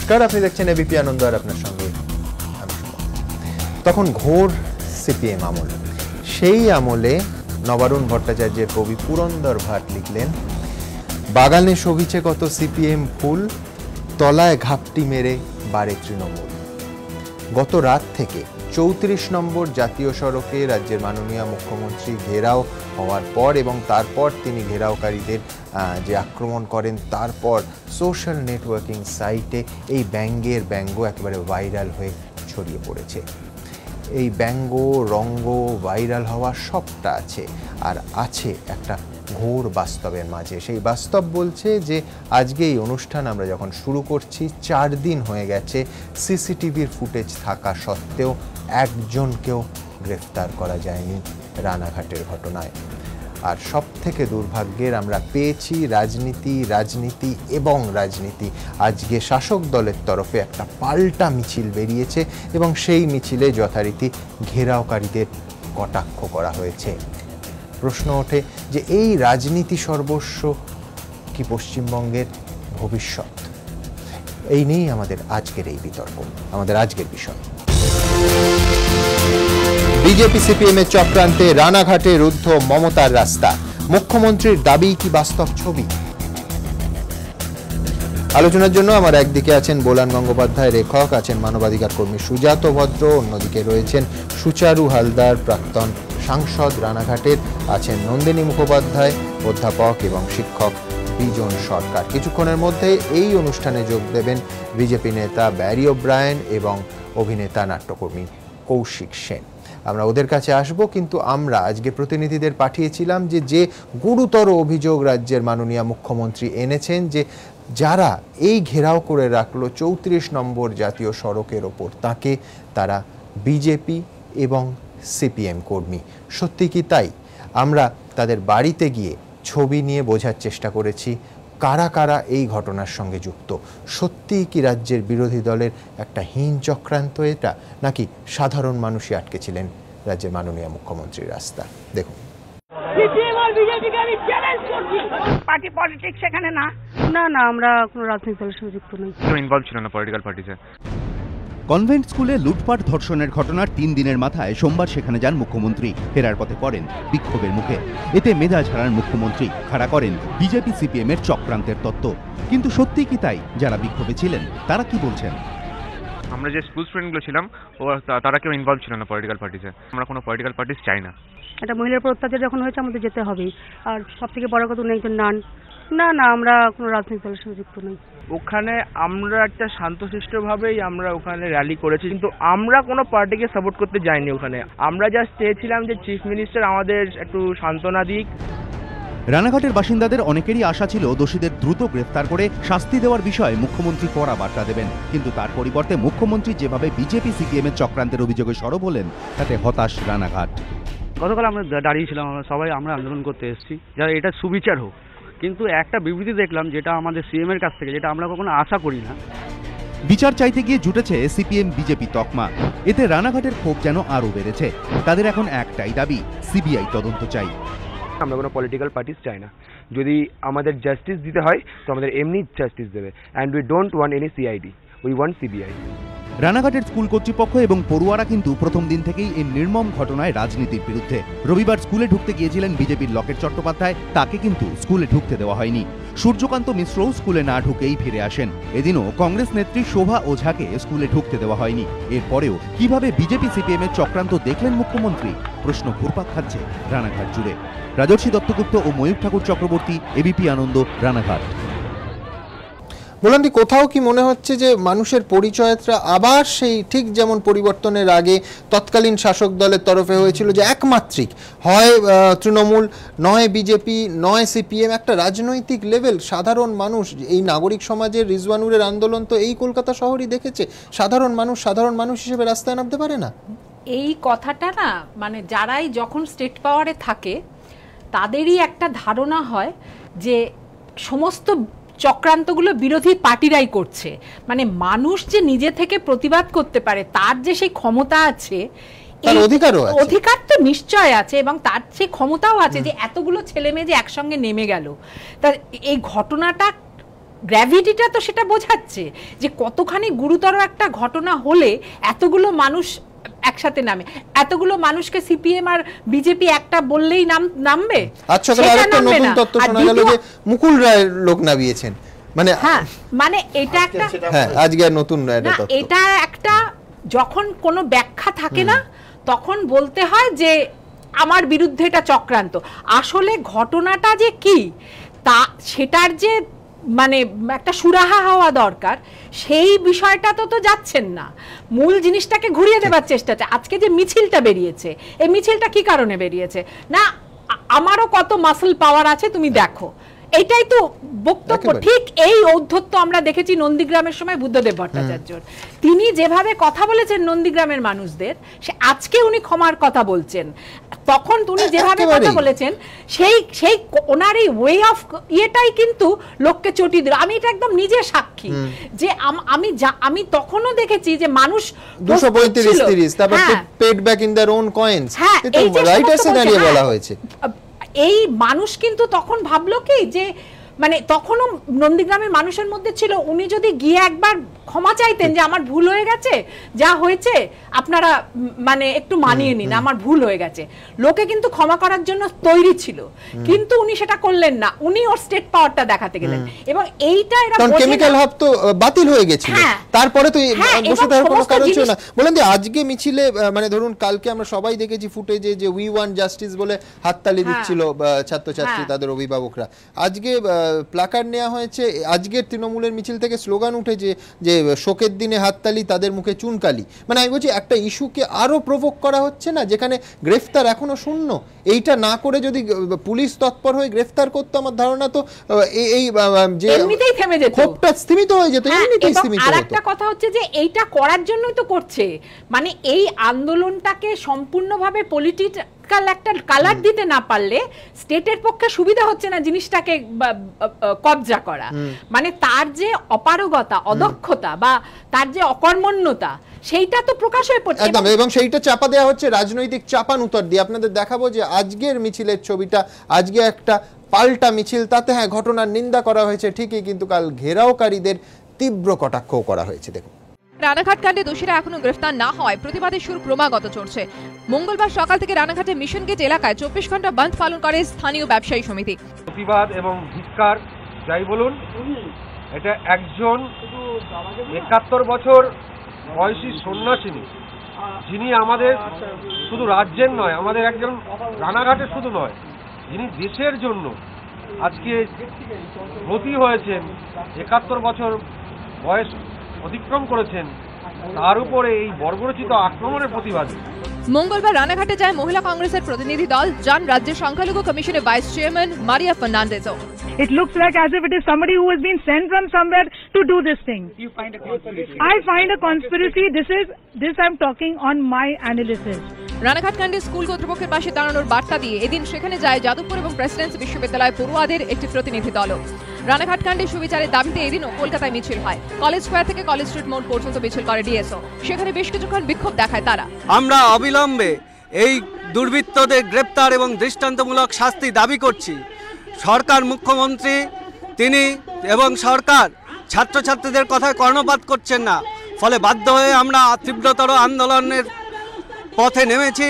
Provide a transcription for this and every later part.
নমস্কার, আপনি দেখছেন এবিপি আনন্দ আর আপনার সঙ্গে তখন ঘোর সিপিএম আমল। সেই আমলে নবারুণ ভট্টাচার্যের কবি পুরন্দর ভাট লিখলেন, বাগানে শোভিছে কত সিপিএম ফুল, তলায় ঘাপটি মেরে বাড়ে তৃণমূল। গত রাত থেকে 34 নম্বর জাতীয় সড়কে রাজ্যের মাননীয় মুখ্যমন্ত্রী ঘেরাও হওয়ার পর এবং তারপর তিনি ঘেরাওকারীদের যে আক্রমণ করেন, তারপর সোশ্যাল নেটওয়ার্কিং সাইটে এই ব্যঙ্গের ব্যঙ্গ একেবারে ভাইরাল হয়ে ছড়িয়ে পড়েছে। এই ব্যঙ্গ রঙ্গ ভাইরাল হওয়া সবটা আছে, আর আছে একটা ঘোর বাস্তবের মাঝে। সেই বাস্তব বলছে যে আজকে এই অনুষ্ঠান আমরা যখন শুরু করছি 4 দিন হয়ে গেছে, সিসিটিভির ফুটেজ থাকা সত্ত্বেও একজনকেও গ্রেফতার করা যায়নি রানাঘাটের ঘটনায়। আর সব থেকে দুর্ভাগ্যের আমরা পেয়েছি রাজনীতি এবং রাজনীতি। আজকে শাসক দলের তরফে একটা পাল্টা মিছিল বেরিয়েছে এবং সেই মিছিলে যথারীতি ঘেরাওকারীদের কটাক্ষ করা হয়েছে। প্রশ্ন ওঠে যে এই রাজনীতি সর্বস্ব কি পশ্চিমবঙ্গের ভবিষ্যৎ? এই নিয়েই আমাদের আজকের এই বিতর্ক, আমাদের আজকের বিষয়। বিজেপি সিপিএম এর চক্রান্তে রানাঘাটে রুদ্ধ মমতার রাস্তা, মুখ্যমন্ত্রীর দাবি কি বাস্তব ছবি? আলোচনার জন্য আমার একদিকে আছেন বোলান গঙ্গোপাধ্যায় লেখক, আছেন মানবাধিকার কর্মী সুজাত ভদ্র, অন্যদিকে রয়েছেন সুচারু হালদার প্রাক্তন সাংসদ রানাঘাটের, আছেন নন্দিনী মুখোপাধ্যায় অধ্যাপক এবং শিক্ষক বিজন সরকার। কিছুক্ষণের মধ্যে এই অনুষ্ঠানে যোগ দেবেন বিজেপি নেতা ব্যারি ওব্রায়েন এবং অভিনেতা নাট্যকর্মী কৌশিক সেন। আমরা ওদের কাছে আসব, কিন্তু আমরা আজকে প্রতিনিধিদের পাঠিয়েছিলাম যে গুরুতর অভিযোগ রাজ্যের মাননীয় মুখ্যমন্ত্রী এনেছেন, যে যারা এই ঘেরাও করে রাখলো 34 নম্বর জাতীয় সড়কের ওপর, তাকে তারা বিজেপি এবং সিপিএম কর্মী। সত্যি কি তাই? আমরা তাদের বাড়িতে গিয়ে ছবি নিয়ে বোঝার চেষ্টা করেছি কারা কারা এই ঘটনার সঙ্গে যুক্ত। সত্যিই কি রাজ্যের বিরোধী দলের একটা হীন চক্রান্ত এটা, নাকি সাধারণ মানুষই আটকেছিলেন রাজ্যের মাননীয় মুখ্যমন্ত্রীর রাস্তা? দেখুন। পার্টি পলিটিক্স এখানে না, আমরা কোনো রাজনৈতিক দলের সঙ্গে যুক্ত নই, ইনভলভ ছিল না পলিটিক্যাল পার্টিতে। কনভেন্ট স্কুলে লুটপাট ধর্ষণের ঘটনার 3 দিনের মাথায় সোমবার সেখানে যান মুখ্যমন্ত্রী। ফেরার পথে পড়েন বিক্ষোভের মুখে। এতে মেজাজ হারান মুখ্যমন্ত্রী, খাড়া করেন বিজেপি সিপিএম এর চক্রান্তের তত্ত্ব। কিন্তু সত্যি কি তাই? যারা বিক্ষোভে ছিলেন তারা কি বলছেন? আমরা যে স্কুল স্টুডেন্টগুলো ছিলাম তারা কেউ ইনভলভ ছিল না পলিটিক্যাল পার্টিতে। আমরা কোনো পলিটিক্যাল পার্টিস চাই না। একটা মহিলার উপর অত্যাচার যখন হয়েছে আমাদের যেতে হবেই। আর সব থেকে বড় কথা, উনি একজন নান। না, আমরা কোনো রাজনৈতিক দলের সঙ্গে যুক্ত নই। ওখানে আমরা একটা শান্তশিষ্টভাবেই আমরা ওখানে র্যালি করেছি, কিন্তু আমরা কোনো পার্টিকে সাপোর্ট করতে যাইনি। ওখানে আমরা জাস্ট চেয়েছিলাম যে চিফ মিনিস্টার আমাদের একটু সান্ত্বনা দিক। রানাঘাটের বাসিন্দাদের অনেকেরই আশা ছিল দোষীদের দ্রুত গ্রেফতার করে শাস্তি দেওয়ার বিষয়ে মুখ্যমন্ত্রী কড়া বার্তা দেবেন, কিন্তু তার পরিবর্তে মুখ্যমন্ত্রী যেভাবে বিজেপি সিপিএম এর চক্রান্তের অভিযোগে সরব হলেন, তাতে হতাশ রানাঘাট। গতকাল আমরা দাঁড়িয়েছিলাম, আমরা আন্দোলন করতে এসেছি যারা এটা সুবিচার হোক, কিন্তু একটা বিবৃতি দেখলাম যেটা আমাদের সিএম এর কাছ থেকে, যেটা আমরা কখনো আশা করি না। বিচার চাইতে গিয়ে জুটেছে সিপিএম বিজেপি তকমা। এতে রানাঘাটের ক্ষোভ যেন আরও বেড়েছে। তাদের এখন একটাই দাবি, সিবিআই তদন্ত চাই। আমরা কোনো পলিটিক্যাল পার্টিস চাই না। যদি আমাদের জাস্টিস দিতে হয় তো আমাদের এমনি জাস্টিস দেবে। And we don't want any CID, we want CBI. রানাঘাটের স্কুল কর্তৃপক্ষ এবং পড়ুয়ারা কিন্তু প্রথম দিন থেকেই এই নির্মম ঘটনায় রাজনীতির বিরুদ্ধে। রবিবার স্কুলে ঢুকতে গিয়েছিলেন বিজেপির লকেট চট্টোপাধ্যায়, তাকে কিন্তু স্কুলে ঢুকতে দেওয়া হয়নি। সূর্যকান্ত মিশ্রও স্কুলে না ঢুকেই ফিরে আসেন। এদিনও কংগ্রেস নেত্রী শোভা ওঝাকে স্কুলে ঢুকতে দেওয়া হয়নি। এরপরেও কিভাবে বিজেপি সিপিএম এর চক্রান্ত দেখলেন মুখ্যমন্ত্রী? প্রশ্ন ঘুরপাক খাচ্ছে রানাঘাট জুড়ে। রাজর্ষি দত্তগুপ্ত ও ময়ূর ঠাকুর চক্রবর্তী, এবিপি আনন্দ, রানাঘাট। বললাম, কোথাও কি মনে হচ্ছে যে মানুষের পরিচয়টা আবার সেই ঠিক যেমন পরিবর্তনের আগে তৎকালীন শাসক দলের তরফে হয়েছিল, যে একমাত্রিক হয় তৃণমূল, নয় বিজেপি, নয় সিপিএম, একটা রাজনৈতিক লেভেল, সাধারণ মানুষ, এই নাগরিক সমাজের রিজওয়ানুরের আন্দোলন তো এই কলকাতা শহরই দেখেছে। সাধারণ মানুষ হিসেবে রাস্তায় নামতে পারে না। এই কথাটা না, মানে যারাই যখন স্টেট পাওয়ারে থাকে তাদেরই একটা ধারণা হয় যে সমস্ত চক্রান্তগুলো বিরোধী পার্টিরাই করছে। মানে মানুষ যে নিজে থেকে প্রতিবাদ করতে পারে, তার যে সেই ক্ষমতা আছে, অধিকার তো নিশ্চয় আছে, এবং তার সেই ক্ষমতাও আছে যে এতগুলো ছেলে মেয়ে যে একসঙ্গে নেমে গেল। তা এই ঘটনাটা গ্র্যাভিটিটা তো সেটা বোঝাচ্ছে যে কতখানি গুরুতর একটা ঘটনা হলে এতগুলো মানুষ একসাথে নামে, এতগুলো মানুষকে সিপিএম আর বিজেপি একটা বললেই নামবে। আচ্ছা, আরেকটা নতুন তথ্য শোনা গেল যে মুকুল রায়ের লোক নামিয়েছেন, মানে হ্যাঁ, মানে এটা একটা, হ্যাঁ আজকে নতুন এটা একটা, যখন কোনো ব্যাখ্যা থাকে না তখন বলতে হয় যে আমার বিরুদ্ধে এটা চক্রান্ত। আসলে ঘটনাটা যে কি তা সেটার যে মানে একটা সুরাহা হওয়া দরকার, সেই বিষয়টা তো যাচ্ছেন না, মূল জিনিসটাকে ঘুরিয়ে দেবার চেষ্টা। আজকে যে মিছিলটা বেরিয়েছে, এই মিছিলটা কি কারণে বেরিয়েছে না, আমারও কত মাসল পাওয়ার আছে তুমি দেখো, এইটাই তো বক্তব্য। ঠিক এই ঔদ্ধত্য আমরা দেখেছি নন্দীগ্রামের সময় বুদ্ধদেব ভট্টাচার্যর। তিনি যেভাবে কথা বলেছেন নন্দীগ্রামের মানুষদের, সে আজকে উনি ক্ষমার কথা বলছেন, তখন উনি যেভাবে কথা বলেছেন সেই ওনার এই ওয়ে অফ ইয়েটাই কিন্তু লোককে চটি দিল। আমি এটা একদম নিজে সাক্ষী যে আমি তখনও দেখেছি যে মানুষ 235 তারপর paid back in their own coins, এটা রাইটার্সে দাঁড়িয়ে বলা হয়েছে। এই মানুষ কিন্তু তখন ভাবলো কি যে মানে তখনও নন্দীগ্রামের মানুষের মধ্যে ছিল, উনি যদি গিয়ে একবার ক্ষমা চাইতেন যে আমার ভুল হয়ে গেছে, যা হয়েছে আপনারা মানে একটু মানিয়ে নিন, আমার ভুল হয়ে গেছে, লোকে কিন্তু ক্ষমা করার জন্য তৈরি ছিল। কিন্তু উনি সেটা করলেন না, উনি ওর স্টেট পাওয়ারটা দেখাতে গেলেন। এবং এইটা এরা কারণ কেমিক্যাল হাব তো বাতিল হয়ে গেছিল, তারপরে তো বসে থাকার কোনো কারণ ছিল না। বলেন যে আজকে মিছিলে মানে ধরুন কালকে আমরা সবাই দেখেছি ফুটেজে যে উই ওয়ান্ট জাস্টিস বলে হাততালি দিচ্ছিল ছাত্রছাত্রী, তাদের অভিভাবকরা। আজকে প্লাকার্ড নেওয়া হয়েছে, আজকের তৃণমূলের মিছিল থেকে স্লোগান উঠেছে যে শোকের দিনে হাততালি, তাদের মুখে চুনকালি। মানে আমি বলছি একটা ইস্যুকে আরো প্রভোক করা হচ্ছে না, যেখানে গ্রেফতার এখনো শূন্য। এইটা না করে যদি পুলিশ তৎপর হয়ে গ্রেফতার করতো, আমার ধারণা তো এই যে এমনিতেই থেমে যেত, ক্ষোভটা স্থিমিত হয়ে যেত, এমনিতেই স্থিমিত হতো। আরেকটা কথা হচ্ছে যে এইটা করার জন্যই তো করছে, মানে এই আন্দোলনটাকে সম্পূর্ণভাবে পলিটিক্যাল একটা কালার দিতে না পারলে স্টেটের পক্ষে সুবিধা হচ্ছে না জিনিসটাকে কবজা করা। মানে তার যে অপারগতা, অদক্ষতা বা তার যে অকর্মণ্যতা, সেইটা তো প্রকাশ হয়ে পড়ছে একদম। এবং সেইটা চাপা দেওয়া হচ্ছে রাজনৈতিক চাপানুতর দিয়ে। আপনাদের দেখাবো যে আজকের মিছিলের ছবিটা, আজকে একটা পাল্টা মিছিল, তাতে হ্যাঁ ঘটনার নিন্দা করা হয়েছে ঠিকই, কিন্তু কাল ঘেরাওকারীদের তীব্র কটাক্ষও করা হয়েছে। দেখুন, রানাঘাট কাণ্ডে দোষীরা এখনো গ্রেফতার না হওয়ায় প্রতিবাদের সুর ক্রমাগত চড়ছে। মঙ্গলবার সকাল থেকে রানাঘাটে মিশন গেট এলাকায় 24 ঘন্টা বন্ধ পালন করে স্থানীয় ব্যবসায়ী সমিতি। প্রতিবাদ এবং ধিক্কার যাই বলুন, এটা একজন 71 বছর বয়সী সন্ন্যাসিনী, যিনি আমাদের শুধু রাজ্যের নয়, আমাদের একজন রানাঘাটের শুধু নয়, যিনি দেশের জন্য আজকে ব্রতী হয়েছেন, 71 বছর বয়স অতিক্রম করেছেন, তার উপরে এই বর্বরচিত আক্রমণের প্রতিবাদে মঙ্গলবার রানাঘাটে যায় মহিলা কংগ্রেসের প্রতিনিধি দল, যান রাজ্যের সংখ্যালঘু কমিশনের ভাইস চেয়ারম্যান মারিয়া ফার্নান্ডেজও। It looks like as if it is somebody who has been sent from somewhere to do this thing. You find a conspiracy? I find a conspiracy. This I'm talking on my analysis. Ranaghat কাণ্ডে school কর্তৃপক্ষের পাশে দাঁড়ানোর বার্তা দিয়ে এদিন সেখানে যায় যাদবপুর এবং প্রেসিডেন্সি বিশ্ববিদ্যালয় পড়ুয়াদের একটি প্রতিনিধি দলও। রানাঘাট কাণ্ডে সুবিচারের দাবিতে এদিনও কলকাতায় মিছিল হয়। কলেজ স্কোয়ার থেকে কলেজ স্ট্রিট মোড় পর্যন্ত মিছিল করে ডিএসও। সেখানে বেশ কিছুক্ষণ বিক্ষোভ দেখায় তারা। আমরা অবিলম্বে এই দুর্বৃত্তদের গ্রেপ্তার এবং দৃষ্টান্তমূলক শাস্তি দাবি করছি। সরকার, মুখ্যমন্ত্রী তিনি এবং সরকার ছাত্রছাত্রীদের কথায় কর্ণপাত করছেন না, ফলে বাধ্য হয়ে আমরা তীব্রতর আন্দোলনের পথে নেমেছি।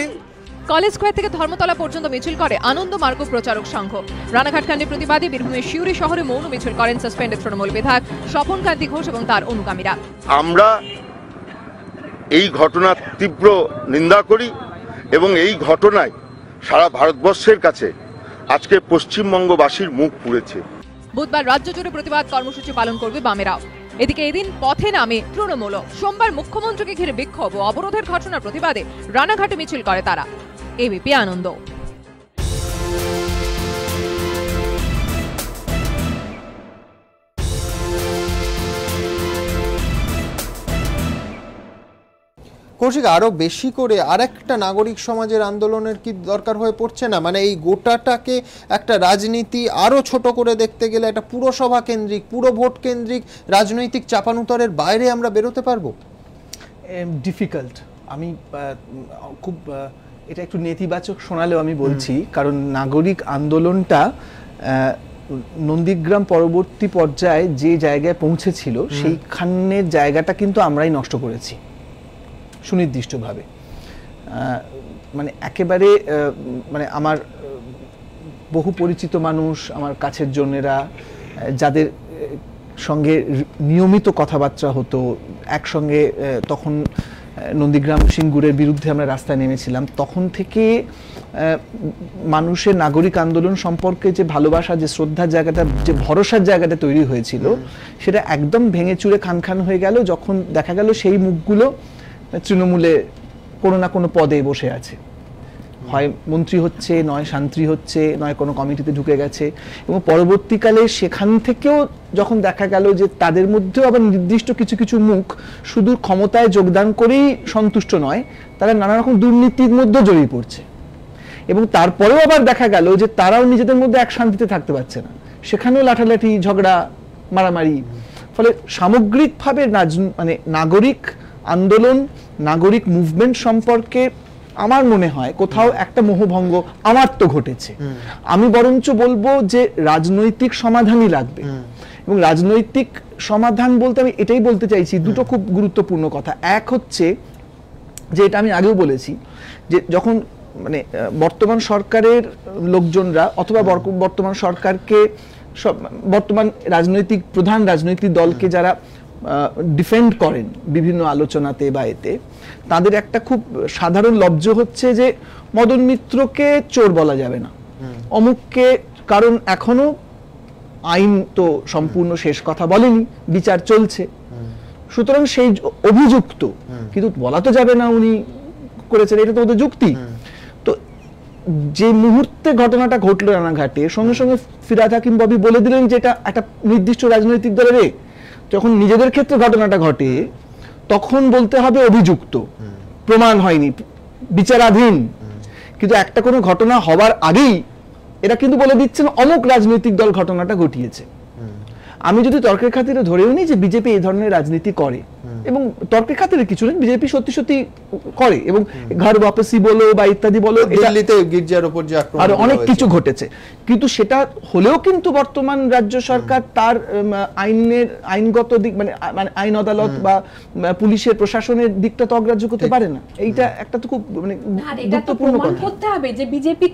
কলেজ স্কোয়ার থেকে ধর্মতলা পর্যন্ত মিছিল করে আনন্দ মার্গ প্রচারক সংঘ। রানাঘাট কাণ্ডের প্রতিবাদে বীরভূমের শিউরি শহরে মৌন মিছিল করেন সাসপেন্ডেড তৃণমূল বিধায়ক স্বপন কান্তি ঘোষ এবং তার অনুগামীরা। আমরা এই ঘটনার তীব্র নিন্দা করি এবং এই ঘটনায় সারা ভারতবর্ষের কাছে আজকে পশ্চিমবঙ্গবাসীর মুখ পুড়েছে। বুধবার রাজ্য জুড়ে প্রতিবাদ কর্মসূচি পালন করবে বামেরাও। এদিকে এদিন পথে নামে তৃণমূল। সোমবার মুখ্যমন্ত্রীকে ঘিরে বিক্ষোভ ও অবরোধের ঘটনার প্রতিবাদে রানাঘাটে মিছিল করে তারা। এবিপি আনন্দ। কৌশিক, আরো বেশি করে আরেকটা নাগরিক সমাজের আন্দোলনের কি দরকার হয়ে পড়ছে না? মানে এই গোটাটাকে একটা রাজনীতি আরো ছোট করে দেখতে গেলে একটা পুরসভা কেন্দ্রিক, পুরো ভোট কেন্দ্রিক রাজনৈতিক চাপানুতরের বাইরে আমরা বেরোতে পারবো? ডিফিকাল্ট। আমি খুব এটা একটু নেতিবাচক শোনালেও আমি বলছি, কারণ নাগরিক আন্দোলনটা নন্দীগ্রাম পরবর্তী পর্যায়ে যে জায়গায় পৌঁছেছিল সেইখানের জায়গাটা কিন্তু আমরাই নষ্ট করেছি সুনির্দিষ্টভাবে। মানে একেবারে মানে আমার বহু পরিচিত মানুষ, আমার কাছের জনেরা, যাদের সঙ্গে নিয়মিত কথাবার্তা হতো, একসঙ্গে তখন নন্দীগ্রাম সিঙ্গুরের বিরুদ্ধে আমরা রাস্তায় নেমেছিলাম, তখন থেকে মানুষের নাগরিক আন্দোলন সম্পর্কে যে ভালোবাসা, যে শ্রদ্ধার জায়গাটা, যে ভরসার জায়গাটা তৈরি হয়েছিল, সেটা একদম ভেঙে চুরে খান খান হয়ে গেল যখন দেখা গেল সেই মুখগুলো তৃণমূলে কোনো না কোনো পদে বসে আছে, হয় মন্ত্রী হচ্ছে, নয় শান্তি হচ্ছে, নয় কোনো কমিটিতে ঢুকে গেছে। এবং পরবর্তীকালে সেখান থেকেও যখন দেখা গেল যে তাদের মধ্যেও আবার নির্দিষ্ট কিছু কিছু মুখ শুধু ক্ষমতায় যোগদান করেই সন্তুষ্ট নয়, তারা নানা রকম দুর্নীতির মধ্যে জড়িয়ে পড়ছে, এবং তারপরেও আবার দেখা গেল যে তারাও নিজেদের মধ্যে এক শান্তিতে থাকতে পারছে না, সেখানেও লাঠালাঠি, ঝগড়া, মারামারি। ফলে সামগ্রিকভাবে মানে নাগরিক আন্দোলন, নাগরিক মুভমেন্ট সম্পর্কে আমার মনে হয় কোথাও একটা মোহভঙ্গ আমার তো ঘটেছে। আমি বরঞ্চ বলবো যে রাজনৈতিক সমাধানই লাগবে, এবং রাজনৈতিক সমাধান বলতে আমি এটাই বলতে চাইছি, দুটো খুব গুরুত্বপূর্ণ কথা। এক হচ্ছে যে, এটা আমি আগেও বলেছি, যে যখন মানে বর্তমান সরকারের লোকজনরা অথবা বর্তমান সরকারকে, বর্তমান রাজনৈতিক প্রধান রাজনৈতিক দলকে যারা ডিফেন্ড করেন বিভিন্ন আলোচনাতে বা এতে, তাদের একটা খুব সাধারণ লব্জ হচ্ছে যে মদন মিত্রকে চোর বলা যাবে না, অমুককে, কারণ এখনো আইন তো সম্পূর্ণ শেষ কথা বলেনি, বিচার চলছে, সুতরাং সেই অভিযুক্ত, কিন্তু বলা তো যাবে না উনি করেছেন, এটা তো ওদের যুক্তি। তো যে মুহূর্তে ঘটনাটা ঘটলো রানাঘাটে, সঙ্গে সঙ্গে ফিরহাদ হাকিম ববি বলে দিলেন যে এটা একটা নির্দিষ্ট রাজনৈতিক দলের, যখন নিজেদের ক্ষেত্রে ঘটনাটা ঘটে তখন বলতে হবে অভিযুক্ত, প্রমাণ হয়নি, বিচারাধীন। কিন্তু একটা কোনো ঘটনা হবার আগেই এরা কিন্তু বলে দিচ্ছেন অমুক রাজনৈতিক দল ঘটনাটা ঘটিয়েছে। আমি যদি তর্কের খাতিরে ধরেও নিই যে বিজেপি এই ধরনের রাজনীতি করে, এবং তর্কের খাতিরে কিছু নেই, বিজেপি সত্যি সত্যি করে, এবং ঘর বাপসি বলো বা ইত্যাদি বলো, দিল্লিতে গির্জার উপর যে আক্রমণ আর অনেক কিছু ঘটেছে, কিন্তু সেটা হলেও কিন্তু বর্তমান রাজ্য সরকার তার আইনগত দিক, মানে আইন আদালত বা পুলিশের প্রশাসনের দিকটা তো অগ্রাহ্য করতে পারে না। এইটা একটা তো খুব মানে গুরুত্বপূর্ণ কথা। করতে হবে যে বিজেপি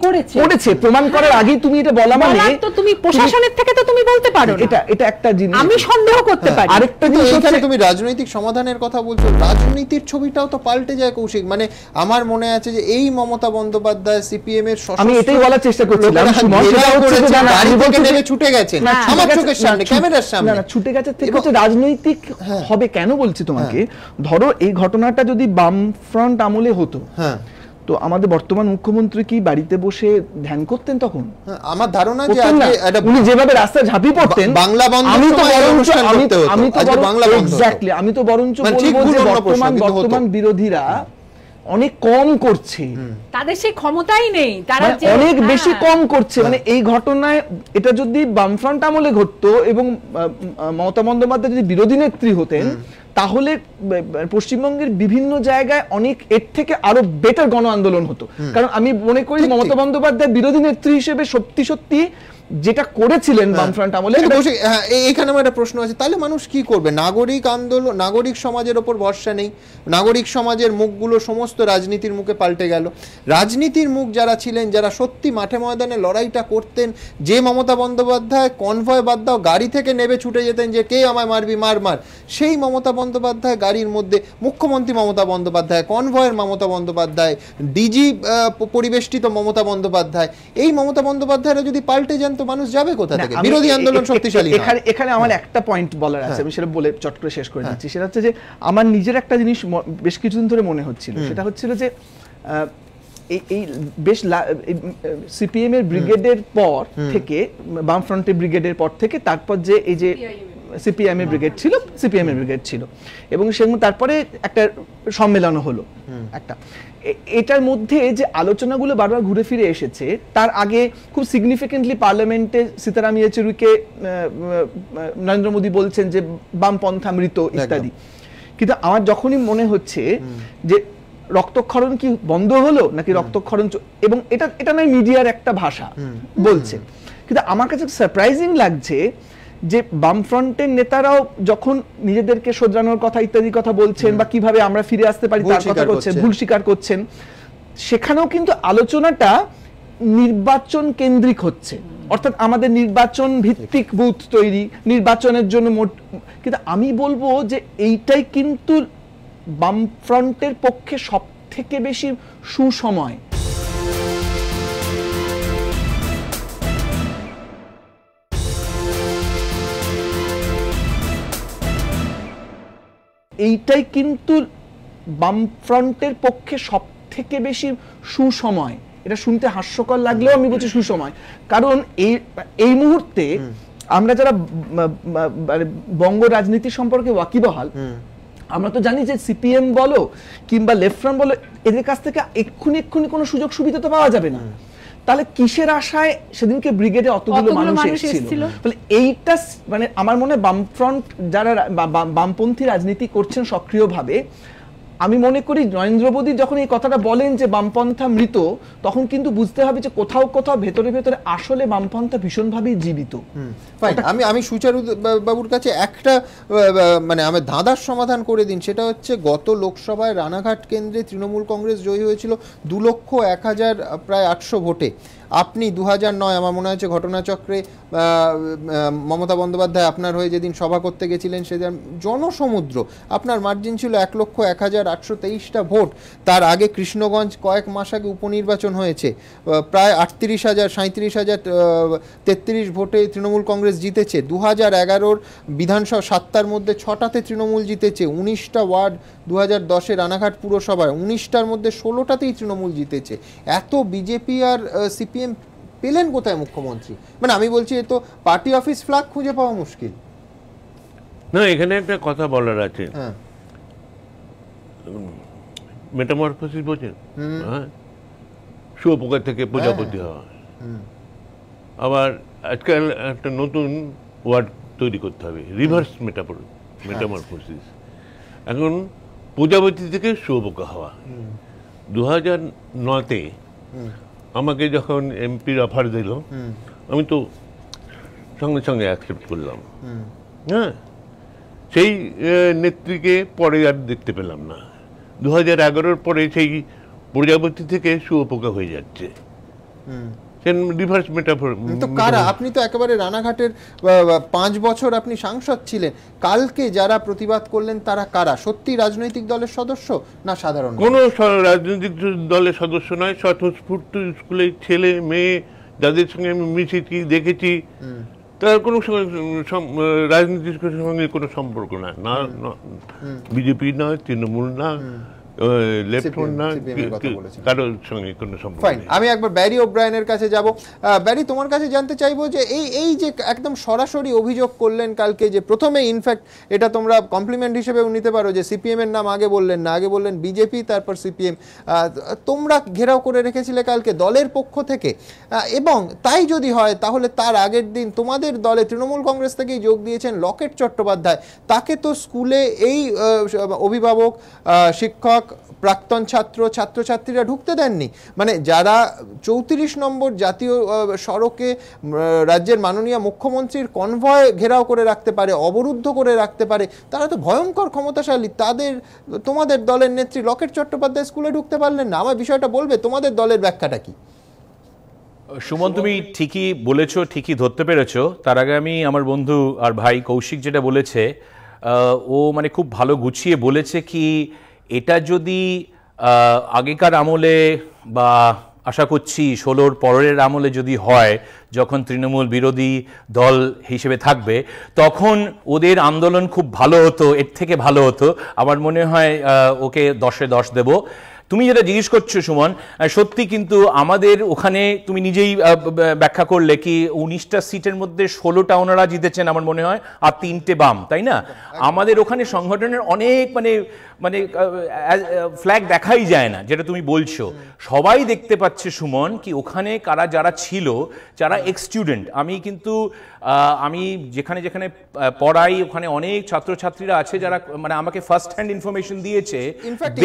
করেছে, প্রমাণ করার আগেই তুমি এটা বলা মানে তো তুমি প্রশাসনের থেকে তো তুমি বলতে পারো, এটা একটা জিনিস আমি সন্দেহ করতে পারি। আরেকটা জিনিস, এখানে তুমি রাজনৈতিক সমাধানের কথা বলছো, রাজনীতির ছবিটাও তো পাল্টে যায় কৌশিক। মানে আমার মনে আছে যে এই মমতা বন্দ্যোপাধ্যায় সিপিএম এর, আমি এটাই বলার চেষ্টা করছিলাম, ছুটে গেছে আমার চোখের সামনে, ক্যামেরার সামনে, না ছুটে গেছে থেকে হচ্ছে রাজনৈতিক হবে। কেন বলছি তোমাকে, ধরো এই ঘটনাটা যদি বাম ফ্রন্ট আমলে হতো, তো আমাদের বর্তমান মুখ্যমন্ত্রী কি বাড়িতে বসে ধ্যান করতেন তখন? আমার ধারণা যে উনি যেভাবে রাস্তায় ঝাঁপিয়ে পড়তেন, বাংলা বন্ধ, আমি তো বরঞ্চ বলবো যে বর্তমান বিরোধীরা অনেক কম করছে, তাদের সেই ক্ষমতাই নেই, তারা অনেক বেশি কম করছে। মানে এই ঘটনায় এটা যদি বামফ্রন্ট আমলে ঘটতো এবং মমতা বন্দ্যোপাধ্যায় যদি বিরোধী নেত্রী হতেন, তাহলে পশ্চিমবঙ্গের বিভিন্ন জায়গায় অনেক এর থেকে আরো বেটার গণ আন্দোলন হতো। কারণ আমি মনে করি মমতা বন্দ্যোপাধ্যায় বিরোধী নেত্রী হিসেবে সত্যি সত্যি যেটা করেছিলেন বামফ্রন্ট আমলে। এখানে আমার একটা প্রশ্ন আছে, তাহলে মানুষ কি করবে? নাগরিক আন্দোলন, নাগরিক সমাজের ওপর ভরসা নেই, নাগরিক সমাজের মুখগুলো সমস্ত রাজনীতির মুখে পাল্টে গেল। রাজনীতির মুখ যারা ছিলেন, যারা সত্যি মাঠে ময়দানে লড়াইটা করতেন, যে মমতা বন্দ্যোপাধ্যায় কনভয় বাদ দাও গাড়ি থেকে নেবে ছুটে যেতেন যে কে আমায় মারবি মার মার, সেই মমতা বন্দ্যোপাধ্যায় গাড়ির মধ্যে, মুখ্যমন্ত্রী মমতা বন্দ্যোপাধ্যায়, কনভয়ের মমতা বন্দ্যোপাধ্যায়, ডিজি পরিবেষ্টিত মমতা বন্দ্যোপাধ্যায়, এই মমতা বন্দ্যোপাধ্যায়রা যদি পাল্টে যান তো মানুষ যাবে কোথা থেকে? বিরোধী আন্দোলন শক্তিশালী। এখানে আমার একটা পয়েন্ট বলার আছে, আমি সেটা বলে চট করে শেষ করে দিচ্ছি। সেটা হচ্ছে যে আমার নিজের একটা জিনিস বেশ কিছুদিন ধরে মনে হচ্ছিল, সেটা হচ্ছিল যে এই বেশ সিপিএম এর ব্রিগেডের পর থেকে, বামফ্রন্টের ব্রিগেডের পর থেকে, তারপর যে এই যে সিপিএম এর ব্রিগেড ছিল, সিপিএম এর ব্রিগেড ছিল, এবং সেখানে তারপরে একটা সম্মেলন হলো একটা, এটার মধ্যে যে আলোচনাগুলো বারবার ঘুরে ফিরে এসেছে, তার আগে খুব সিগনিফিকেন্টলি পার্লামেন্টে সীতারাম ইয়েচুরিকে নরেন্দ্র মোদী বলছেন যে বামপন্থা মৃত ইত্যাদি। কিন্তু আমার যখনই মনে হচ্ছে যে রক্তক্ষরণ কি বন্ধ হলো নাকি রক্তক্ষরণ, এবং এটা নয় মিডিয়ার একটা ভাষা বলছে, কিন্তু আমার কাছে সারপ্রাইজিং লাগছে যে বামফ্রন্টের নেতারাও যখন নিজেদেরকে শোধরানোর কথা ইত্যাদি কথা বলছেন বা কিভাবে আমরা ফিরে আসতে পারি তার কথা করছেন, ভুল স্বীকার করছেন, সেখানেও কিন্তু আলোচনাটা নির্বাচন কেন্দ্রিক হচ্ছে, অর্থাৎ আমাদের নির্বাচন ভিত্তিক বুথ তৈরি, নির্বাচনের জন্য কিন্তু আমি বলবো যে এইটাই কিন্তু বামফ্রন্টের পক্ষে সব থেকে বেশি সুসময়। এইটাই কিন্তু বামফ্রন্টের পক্ষে সব থেকে বেশি সুসময়। এটা শুনতে হাস্যকর লাগলেও আমি বলছি সুসময়, কারণ এই মুহূর্তে আমরা যারা বঙ্গ রাজনীতি সম্পর্কে ওয়াকিবহাল, আমরা তো জানি যে সিপিএম বলো কিংবা লেফট ফ্রন্ট বলো, এদের কাছ থেকে এক্ষুনি কোনো সুযোগ সুবিধা তো পাওয়া যাবে না। তাহলে কিসের আশায় সেদিনকে ব্রিগেডে অতগুলো মানুষ এসেছিল? বলে এইটা মানে আমার মনে বামফ্রন্ট যারা বামপন্থী রাজনীতি করছেন সক্রিয়ভাবে, আমি মনে করি নরেন্দ্র মোদী যখন এই কথাটা বলেন যে বামপন্থা মৃত, তখন কিন্তু বুঝতে হবে যে কোথাও কোথাও ভেতরে ভেতরে আসলে বামপন্থা ভীষণভাবেই জীবিত। আমি সুচারু বাবুর কাছে একটা মানে আমার ধাঁধার সমাধান করে দিন, সেটা হচ্ছে গত লোকসভায় রানাঘাট কেন্দ্রে তৃণমূল কংগ্রেস জয়ী হয়েছিল 2,01,000 প্রায় 800 ভোটে। আপনি 2009 আমার মনে হচ্ছে ঘটনাচক্রে মমতা বন্দ্যোপাধ্যায় আপনার হয়ে যেদিন সভা করতে গেছিলেন, সেদিন জনসমুদ্র, আপনার মার্জিন ছিল 1,01,823টা ভোট। তার আগে কৃষ্ণগঞ্জ কয়েক মাস আগে উপনির্বাচন হয়েছে, প্রায় 37,033 ভোটে তৃণমূল কংগ্রেস জিতেছে। 2011 বিধানসভা 7টার মধ্যে 6টাতে তৃণমূল জিতেছে, 19টা ওয়ার্ড 2010 রানাঘাট পুরসভায় 19টার মধ্যে 16টাতেই তৃণমূল জিতেছে। এত বিজেপি আর সিপিএম পেলেন কোথায় মুখ্যমন্ত্রী? মানে আমি বলছি এ তো পার্টি অফিস ফ্ল্যাগ খুঁজে পাওয়া মুশকিল। না, এখানে একটা কথা বলার আছে, মেটামরফোসিস বোঝেন? শুয়োপোকা থেকে প্রজাপতি হওয়া। আবার আজকাল একটা নতুন ওয়ার্ড তৈরি করতে হবে, রিভার্স মেটামরফোসিস। এখন প্রজাপতি থেকে শুয়োপোকা হওয়া। 2009-তে আমাকে যখন এমপির অফার দিল, আমি তো সঙ্গে সঙ্গে অ্যাকসেপ্ট করলাম। হ্যাঁ, সেই নেত্রীকে পরে আর দেখতে পেলাম না। 2011-র পরে সেই প্রজাপতি থেকে শুয়োপোকা হয়ে যাচ্ছে। Reverse metaphor. আপনি তো একেবারে রানাঘাটের 5 বছর আপনি সাংসদ ছিলেন, কালকে যারা প্রতিবাদ করলেন তারা কারা? সত্যি রাজনৈতিক দলের সদস্য না সাধারণ? কোনো রাজনৈতিক দলের সদস্য নয়, স্বতঃস্ফূর্ত স্কুলের ছেলে মেয়ে যাদের সঙ্গে আমি মিশেছি, দেখেছি, তার কোনো রাজনীতির সঙ্গে কোনো সম্পর্ক না, বিজেপি নয়, তৃণমূল না, আমি একবার ব্যারি ওব্রায়েনের কাছে যাব। ব্যারি, তোমার কাছে জানতে চাইবো যে এই যে একদম সরাসরি অভিযোগ করলেন কালকে, যে প্রথমে ইনফ্যাক্ট এটা তোমরা কমপ্লিমেন্ট হিসেবেও নিতে পারো যে সিপিএম এর নাম আগে বললেন না, আগে বললেন বিজেপি তারপর সিপিএম, তোমরা ঘেরাও করে রেখেছিলে কালকে দলের পক্ষ থেকে, এবং তাই যদি হয় তাহলে তার আগের দিন তোমাদের দলে তৃণমূল কংগ্রেস থেকেই যোগ দিয়েছেন লকেট চট্টোপাধ্যায়। তাকে তো স্কুলে এই অভিভাবক, শিক্ষক, প্রাক্তন ছাত্রছাত্রীরা ঢুকতে দেননি। মানে যারা 34 নম্বর জাতীয় সড়কে রাজ্যের মাননীয় মুখ্যমন্ত্রীর কনভয় ঘেরাও করে রাখতে পারে, অবরুদ্ধ করে রাখতে পারে, তারা তো ভয়ঙ্কর ক্ষমতাশালী। তোমাদের দলের নেত্রী লকেট চট্টোপাধ্যায় স্কুলে ঢুকতে পারলেন না। আমার বিষয়টা বলবে, তোমাদের দলের ব্যাখ্যাটা কি? সুমন, তুমি ঠিকই বলেছো, ঠিকই ধরতে পেরেছো। তার আগে আমি আমার বন্ধু আর ভাই কৌশিক যেটা বলেছে, ও মানে খুব ভালো গুছিয়ে বলেছে কি, এটা যদি আগেকার আমলে বা আশা করছি 16-র পরের আমলে যদি হয়, যখন তৃণমূল বিরোধী দল হিসেবে থাকবে, তখন ওদের আন্দোলন খুব ভালো হতো, এর থেকে ভালো হতো। আমার মনে হয় ওকে 10-এ 10 দেব। তুমি যেটা জিজ্ঞেস করছো সুমন, সত্যি কিন্তু আমাদের ওখানে তুমি নিজেই ব্যাখ্যা করলে কি 19টা সিটের মধ্যে 16টা ওনারা জিতেছেন আমার মনে হয়, আর 3টে বাম, তাই না? আমাদের ওখানে সংগঠনের অনেক মানে ফ্ল্যাগ দেখাই যায় না, যেটা তুমি বলছো। সবাই দেখতে পাচ্ছে সুমন কি ওখানে কারা যারা ছিল, যারা এক্স স্টুডেন্ট। আমি কিন্তু আমি যেখানে যেখানে পড়াই ওখানে অনেক ছাত্রছাত্রীরা আছে যারা মানে আমাকে ফার্স্ট হ্যান্ড ইনফরমেশন দিয়েছে,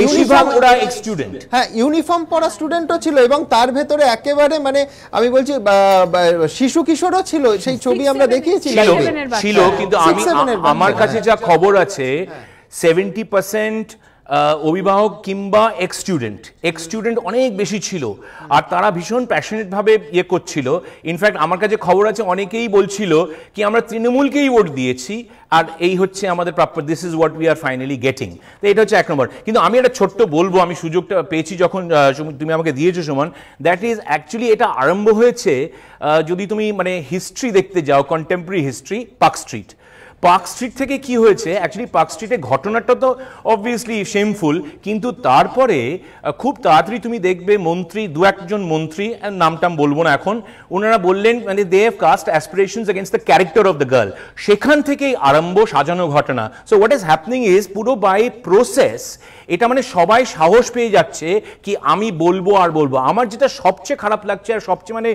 বেশিরভাগ ওরা এক্স স্টুডেন্ট। হ্যাঁ, ইউনিফর্ম পরা স্টুডেন্টও ছিল এবং তার ভেতরে একেবারে মানে আমি বলছি শিশু কিশোরও ছিল, সেই ছবি আমরা দেখিয়েছি ছিল। কিন্তু আমি আমার কাছে যা খবর আছে 70% অভিভাবক কিংবা এক্স স্টুডেন্ট অনেক বেশি ছিল, আর তারা ভীষণ প্যাশনেট ভাবে ইয়ে করছিল। ইনফ্যাক্ট আমার কাছে খবর আছে অনেকেই বলছিল কি আমরা তৃণমূলকেই ভোট দিয়েছি আর এই হচ্ছে আমাদের প্রাপ্য, this is what we are finally getting. তো এটা হচ্ছে 1 নম্বর। কিন্তু আমি একটা ছোট্ট বলবো, আমি সুযোগটা পেয়েছি যখন তুমি আমাকে দিয়েছো সুমন, দ্যাট ইজ অ্যাকচুয়ালি এটা আরম্ভ হয়েছে যদি তুমি মানে হিস্ট্রি দেখতে যাও, কন্টেম্পোরারি হিস্ট্রি, পার্ক স্ট্রিট থেকে কি হয়েছে। অ্যাকচুয়ালি পার্ক স্ট্রিটের ঘটনাটা তো অবভিয়াসলি শেমফুল, কিন্তু তারপরে খুব তাড়াতাড়ি তুমি দেখবে মন্ত্রী, 2-1 মন্ত্রী, নামটাম বলবো না এখন, ওনারা বললেন মানে they have cast aspersions against the character of the girl. সেখান থেকেই আরম্ভ সাজানো ঘটনা। So what is happening is পুরো বাই প্রসেস এটা মানে সবাই সাহস পেয়ে যাচ্ছে কি আমি বলবো আর বলবো। আমার যেটা সবচেয়ে খারাপ লাগছে আর সবচেয়ে মানে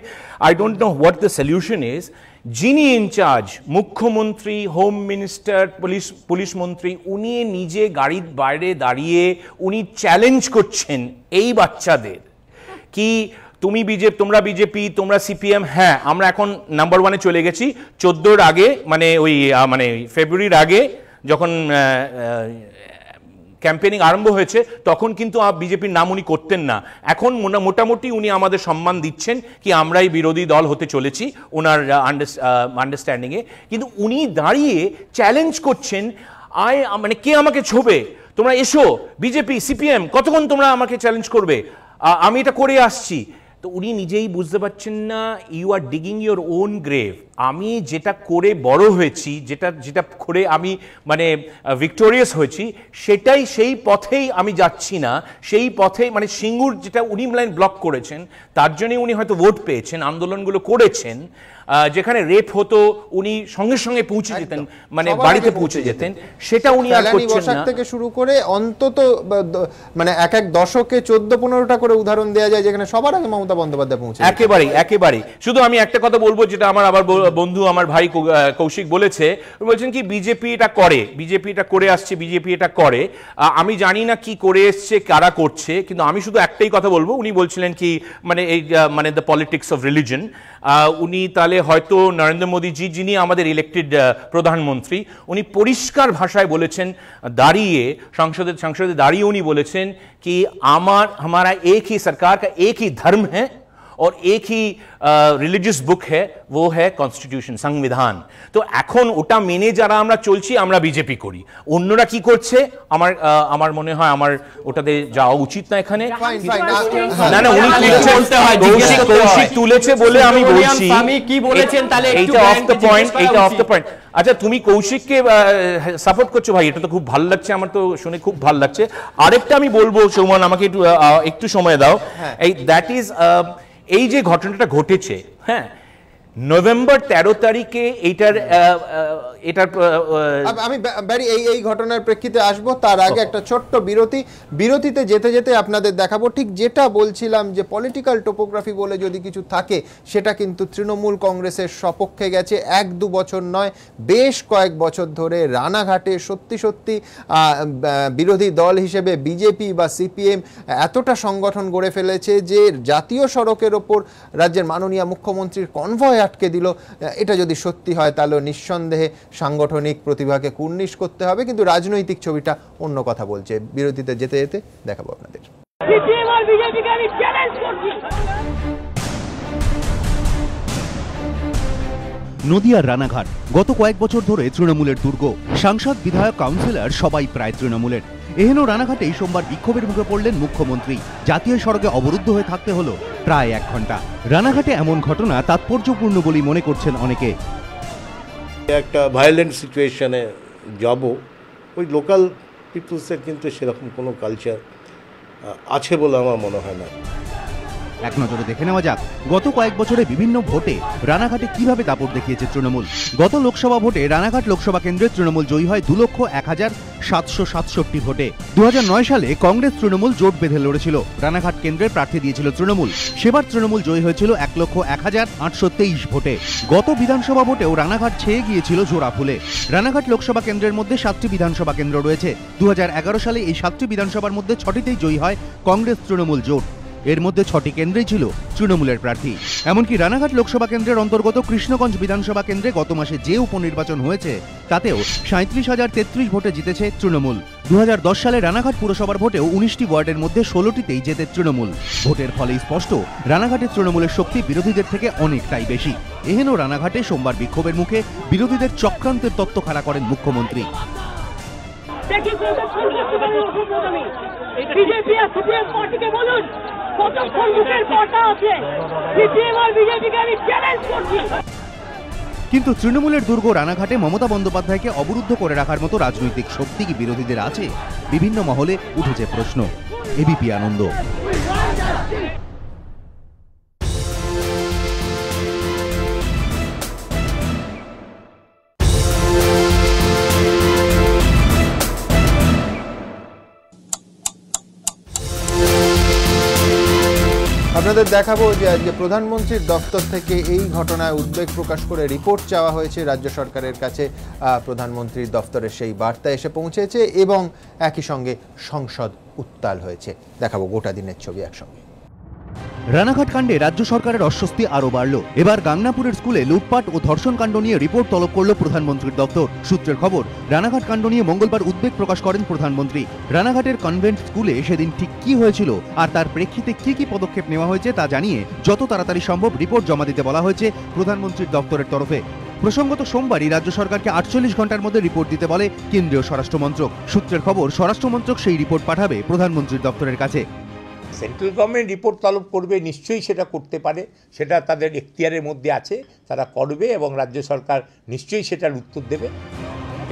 I don't know what the solution is, যিনি ইনচার্জ মুখ্যমন্ত্রী, হোম মিনিস্টার, পুলিশ মন্ত্রী, উনি নিজে গাড়ির বাইরে দাঁড়িয়ে উনি চ্যালেঞ্জ করছেন এই বাচ্চাদের কি তোমরা বিজেপি, তোমরা সিপিএম, হ্যাঁ আমরা এখন নাম্বার 1-এ চলে গেছি। 14-র আগে মানে ওই মানে ফেব্রুয়ারির আগে যখন ক্যাম্পেনিং আরম্ভ হয়েছে তখন কিন্তু বিজেপির নাম উনি করতেন না। এখন মোটামুটি উনি আমাদের সম্মান দিচ্ছেন কি আমরাই বিরোধী দল হতে চলেছি ওনার আন্ডারস্ট্যান্ডিংয়ে। কিন্তু উনি দাঁড়িয়ে চ্যালেঞ্জ করছেন মানে কে আমাকে ছোবে, তোমরা এসো বিজেপি সিপিএম, কতক্ষণ তোমরা আমাকে চ্যালেঞ্জ করবে, আমি এটা করে আসছি। তো উনি নিজেই বুঝতে পারছেন না you are digging your own grave. আমি যেটা করে বড় হয়েছি, যেটা করে আমি মানে ভিক্টোরিয়াস হয়েছি, সেই পথেই আমি যাচ্ছি না। সেই পথে মানে সিঙ্গুর যেটা উনি লাইন ব্লক করেছেন তার জন্যই উনি হয়তো ভোট পেয়েছেন, আন্দোলনগুলো করেছেন। যেখানে রেপ হতো উনি সঙ্গে সঙ্গে পৌঁছে যেতেন, মানে বাড়িতে পৌঁছে যেতেন, সেটা উনি আর করছেন না। থেকে শুরু করে অন্তত মানে এক দশকে 14-15টা করে উদাহরণ দেওয়া যায় যেখানে সবার আগে মমতা বন্দ্যোপাধ্যায় পৌঁছে। একেবারে শুধু আমি একটা কথা বলবো, যেটা আমার আবার বন্ধু আমার ভাই কৌশিক বলেছেন কি বিজেপি এটা করে আসছে, বিজেপি এটা করে। আমি জানি না কি করে এসছে, কারা করছে, কিন্তু আমি শুধু একটাই কথা বলবো, উনি বলছিলেন কি মানে এই মানে দ্য পলিটিক্স অফ রিলিজন। উনি তাহলে হয়তো নরেন্দ্র মোদীজি, যিনি আমাদের ইলেক্টেড প্রধানমন্ত্রী, উনি পরিষ্কার ভাষায় বলেছেন দাঁড়িয়ে সংসদে দাঁড়িয়ে উনি বলেছেন কি हमारा एक ही सरकार का एक ही धर्म है और एक ही रिलीजियस बुक है, वो है कॉन्स्टिट्यूशन, संविधान। तो এখন ওটা মেনে যারা আমরা চলছি, আমরা বিজেপি করি, অন্যরা কি করছে আমার মনে হয় আমার ওটাতে যাওয়া উচিত না এখানে। না উনি কৌশিক তুলেছে বলে আমি বলছি কি বলেছেন তাহলে এইটা অফ দ্য পয়েন্ট। আচ্ছা তুমি কৌশিককে সাপোর্ট করছো ভাই, এটা তো খুব ভালো লাগছে, আমার তো শুনে খুব ভালো লাগছে। আরেকটা আমি বলবো সৌমান, আমাকে একটু সময় দাও। এই দ্যাট ইজ এই যে ঘটনাটা ঘটেছে, হ্যাঁ নভেম্বর 13 তারিখে এটার আমি এই ঘটনার প্রেক্ষিতে আসবো। তার আগে একটা ছোট্ট বিরতিতে যেতে আপনাদের দেখাবো ঠিক যেটা বলছিলাম যে পলিটিক্যাল টোপোগ্রাফি বলে যদি কিছু থাকে সেটা কিন্তু তৃণমূল কংগ্রেসের সপক্ষে গেছে। 1-2 বছর নয়, বেশ কয়েক বছর ধরে রানাঘাটে সত্যি বিরোধী দল হিসেবে বিজেপি বা সিপিএম এতটা সংগঠন গড়ে ফেলেছে যে জাতীয় সড়কের ওপর রাজ্যের মাননীয় মুখ্যমন্ত্রীর কনভয় আটকে দিল। এটা যদি সত্যি হয় তাহলে নিঃসন্দেহে সাংগঠনিক প্রতিভাকে কুর্নিশ করতে হবে, কিন্তু রাজনৈতিক ছবিটা অন্য কথা বলছে। বিরতিতে যেতে দেখাবো আপনাদের। নদিয়ার রানাঘাট গত কয়েক বছর ধরে তৃণমূলের দুর্গ। সাংসদ, বিধায়ক, কাউন্সিলর সবাই প্রায় তৃণমূলের। এহেন রানাঘাটেই সোমবার বিক্ষোভের মুখে পড়লেন মুখ্যমন্ত্রী। জাতীয় সড়কে অবরুদ্ধ হয়ে থাকতে হলো প্রায় 1 ঘন্টা। রানাঘাটে এমন ঘটনা তাৎপর্যপূর্ণ বলেই মনে করছেন অনেকে। একটা ভায়োলেন্ট সিচুয়েশনে যাব, ওই লোকাল পিপলসের কিন্তু সেরকম কোনো কালচার আছে বলে আমার মনে হয় না। এক নজরে দেখে নেওয়া যাক গত কয়েক বছরে বিভিন্ন ভোটে রানাঘাটে কিভাবে দাপট দেখিয়েছে তৃণমূল। গত লোকসভা ভোটে রানাঘাট লোকসভা কেন্দ্রে তৃণমূল জয়ী হয় 2,01,767 ভোটে। 2009 সালে কংগ্রেস তৃণমূল জোট বেঁধে লড়েছিল, রানাঘাট কেন্দ্রের প্রার্থী দিয়েছিল তৃণমূল। সেবার তৃণমূল জয়ী হয়েছিল 1,01,823 ভোটে। গত বিধানসভা ভোটেও রানাঘাট ছেয়ে গিয়েছিল জোড়া ফুলে। রানাঘাট লোকসভা কেন্দ্রের মধ্যে 7টি বিধানসভা কেন্দ্র রয়েছে। 2011 সালে এই 7টি বিধানসভার মধ্যে 6টিতেই জয়ী হয় কংগ্রেস তৃণমূল জোট। এর মধ্যে 6টি কেন্দ্রেই ছিল তৃণমূলের প্রার্থী। এমনকি রানাঘাট লোকসভা কেন্দ্রের অন্তর্গত কৃষ্ণগঞ্জ বিধানসভা কেন্দ্রে গত মাসে যে উপনির্বাচন হয়েছে তাতেও 37,033 ভোটে জিতেছে তৃণমূল। 2010 সালে রানাঘাট পুরসভার ভোটেও 19টি ওয়ার্ডের মধ্যে 16টিতেই জেতে তৃণমূল। ভোটের ফলেই স্পষ্ট রানাঘাটে তৃণমূলের শক্তি বিরোধীদের থেকে অনেকটাই বেশি। এহেন রানাঘাটে সোমবার বিক্ষোভের মুখে বিরোধীদের চক্রান্তের তত্ত্ব খাড়া করেন মুখ্যমন্ত্রী। বিজেপি আর সিপিএম পার্টিকে বলুন কতক্ষণ মুখের কথা আছে, সিপিএম আর বিজেপিকে আমি চ্যালেঞ্জ করছি। কিন্তু তৃণমূলের দুর্গ রানাঘাটে মমতা বন্দ্যোপাধ্যায়কে অবরুদ্ধ করে রাখার মতো রাজনৈতিক শক্তি কি বিরোধীদের আছে? বিভিন্ন মহলে উঠেছে প্রশ্ন। এবিপি আনন্দ। আপনাদের দেখাবো যে আজকে প্রধানমন্ত্রীর দপ্তর থেকে এই ঘটনায় উদ্বেগ প্রকাশ করে রিপোর্ট চাওয়া হয়েছে রাজ্য সরকারের কাছে। প্রধানমন্ত্রীর দপ্তরের সেই বার্তা এসে পৌঁছেছে এবং একই সঙ্গে সংসদ উত্তাল হয়েছে। দেখাবো গোটা দিনের ছবি একসঙ্গে। রানাঘাট কাণ্ডে রাজ্য সরকারের অস্বস্তি আরও বাড়ল। এবার গাংনাপুরের স্কুলে লুটপাট ও ধর্ষণ কাণ্ড নিয়ে রিপোর্ট তলব করল প্রধানমন্ত্রীর দপ্তর। সূত্রের খবর, রানাঘাট কাণ্ড নিয়ে মঙ্গলবার উদ্বেগ প্রকাশ করেন প্রধানমন্ত্রী। রানাঘাটের কনভেন্ট স্কুলে সেদিন ঠিক কি হয়েছিল আর তার প্রেক্ষিতে কি কি পদক্ষেপ নেওয়া হয়েছে তা জানিয়ে যত তাড়াতাড়ি সম্ভব রিপোর্ট জমা দিতে বলা হয়েছে প্রধানমন্ত্রীর দপ্তরের তরফে। প্রসঙ্গত সোমবারই রাজ্য সরকারকে 48 ঘন্টার মধ্যে রিপোর্ট দিতে বলে কেন্দ্রীয় স্বরাষ্ট্রমন্ত্রক। সূত্রের খবর, স্বরাষ্ট্রমন্ত্রক সেই রিপোর্ট পাঠাবে প্রধানমন্ত্রীর দপ্তরের কাছে। সেন্ট্রাল গভর্নমেন্ট রিপোর্ট তলব করবে, নিশ্চয়ই সেটা করতে পারে, সেটা তাদের এখতিয়ারের মধ্যে আছে, তারা করবে এবং রাজ্য সরকার নিশ্চয়ই সেটার উত্তর দেবে।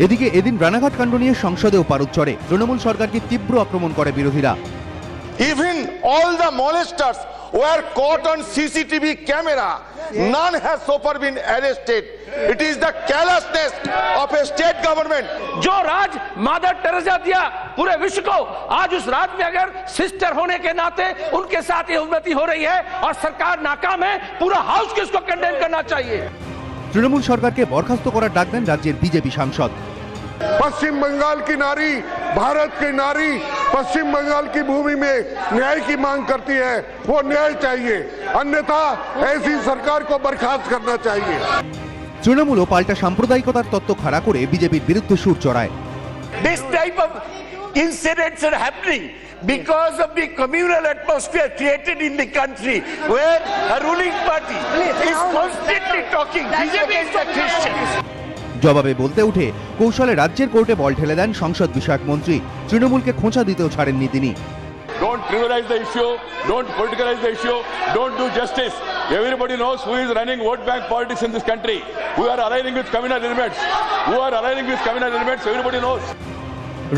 এদিকে এদিন রানাঘাট কাণ্ড নিয়ে সংসদেও পারদ চড়ে। তৃণমূল সরকারকে তীব্র আক্রমণ করে বিরোধীরা। Even all the molesters were caught on CCTV camera. None has so far been arrested. It is the carelessness of a state government. जो राज मदर टेरेसा दिया पूरे विश्व को, आज उस राज में अगर सिस्टर होने के नाते उनके साथ ये उन्नति हो रही है और सरकार नाकाम है, पूरा हाउस को इसको कंडेम करना चाहिए। तृणमूल सरकार के बरखास्त करार डाक देन राज्य बीजेपी सांसद। पश्चिम बंगाल की नारी, भारत की नारी पश्चिम बंगाल की भूमि में न्याय की मांग करती है, वो न्याय चाहिए, अन्यथा ऐसी सरकार को बर्खास्त करना चाहिए। तृणमूल पाल्टा सांप्रदायिकतार तत्व खड़ा करे बीजेपीर बिरुद्धे सुर चढ़ाय। This type of incidents are happening because of the communal atmosphere created in the country where a ruling party is constantly talking against the Christians. জবাবে বলতে উঠে কৌশলে রাজ্যের কোর্টে বল ঠেলে দেন সংসদ বিষয়ক মন্ত্রী। তৃণমূলকে খোঁচা দিতেও ছাড়েননি তিনি। Don't trivialize the issue, don't politicalize the issue, don't do justice. Everybody knows who is running vote bank politics in this country. Who are aligning with communal elements. Who are aligning with communal elements, everybody knows.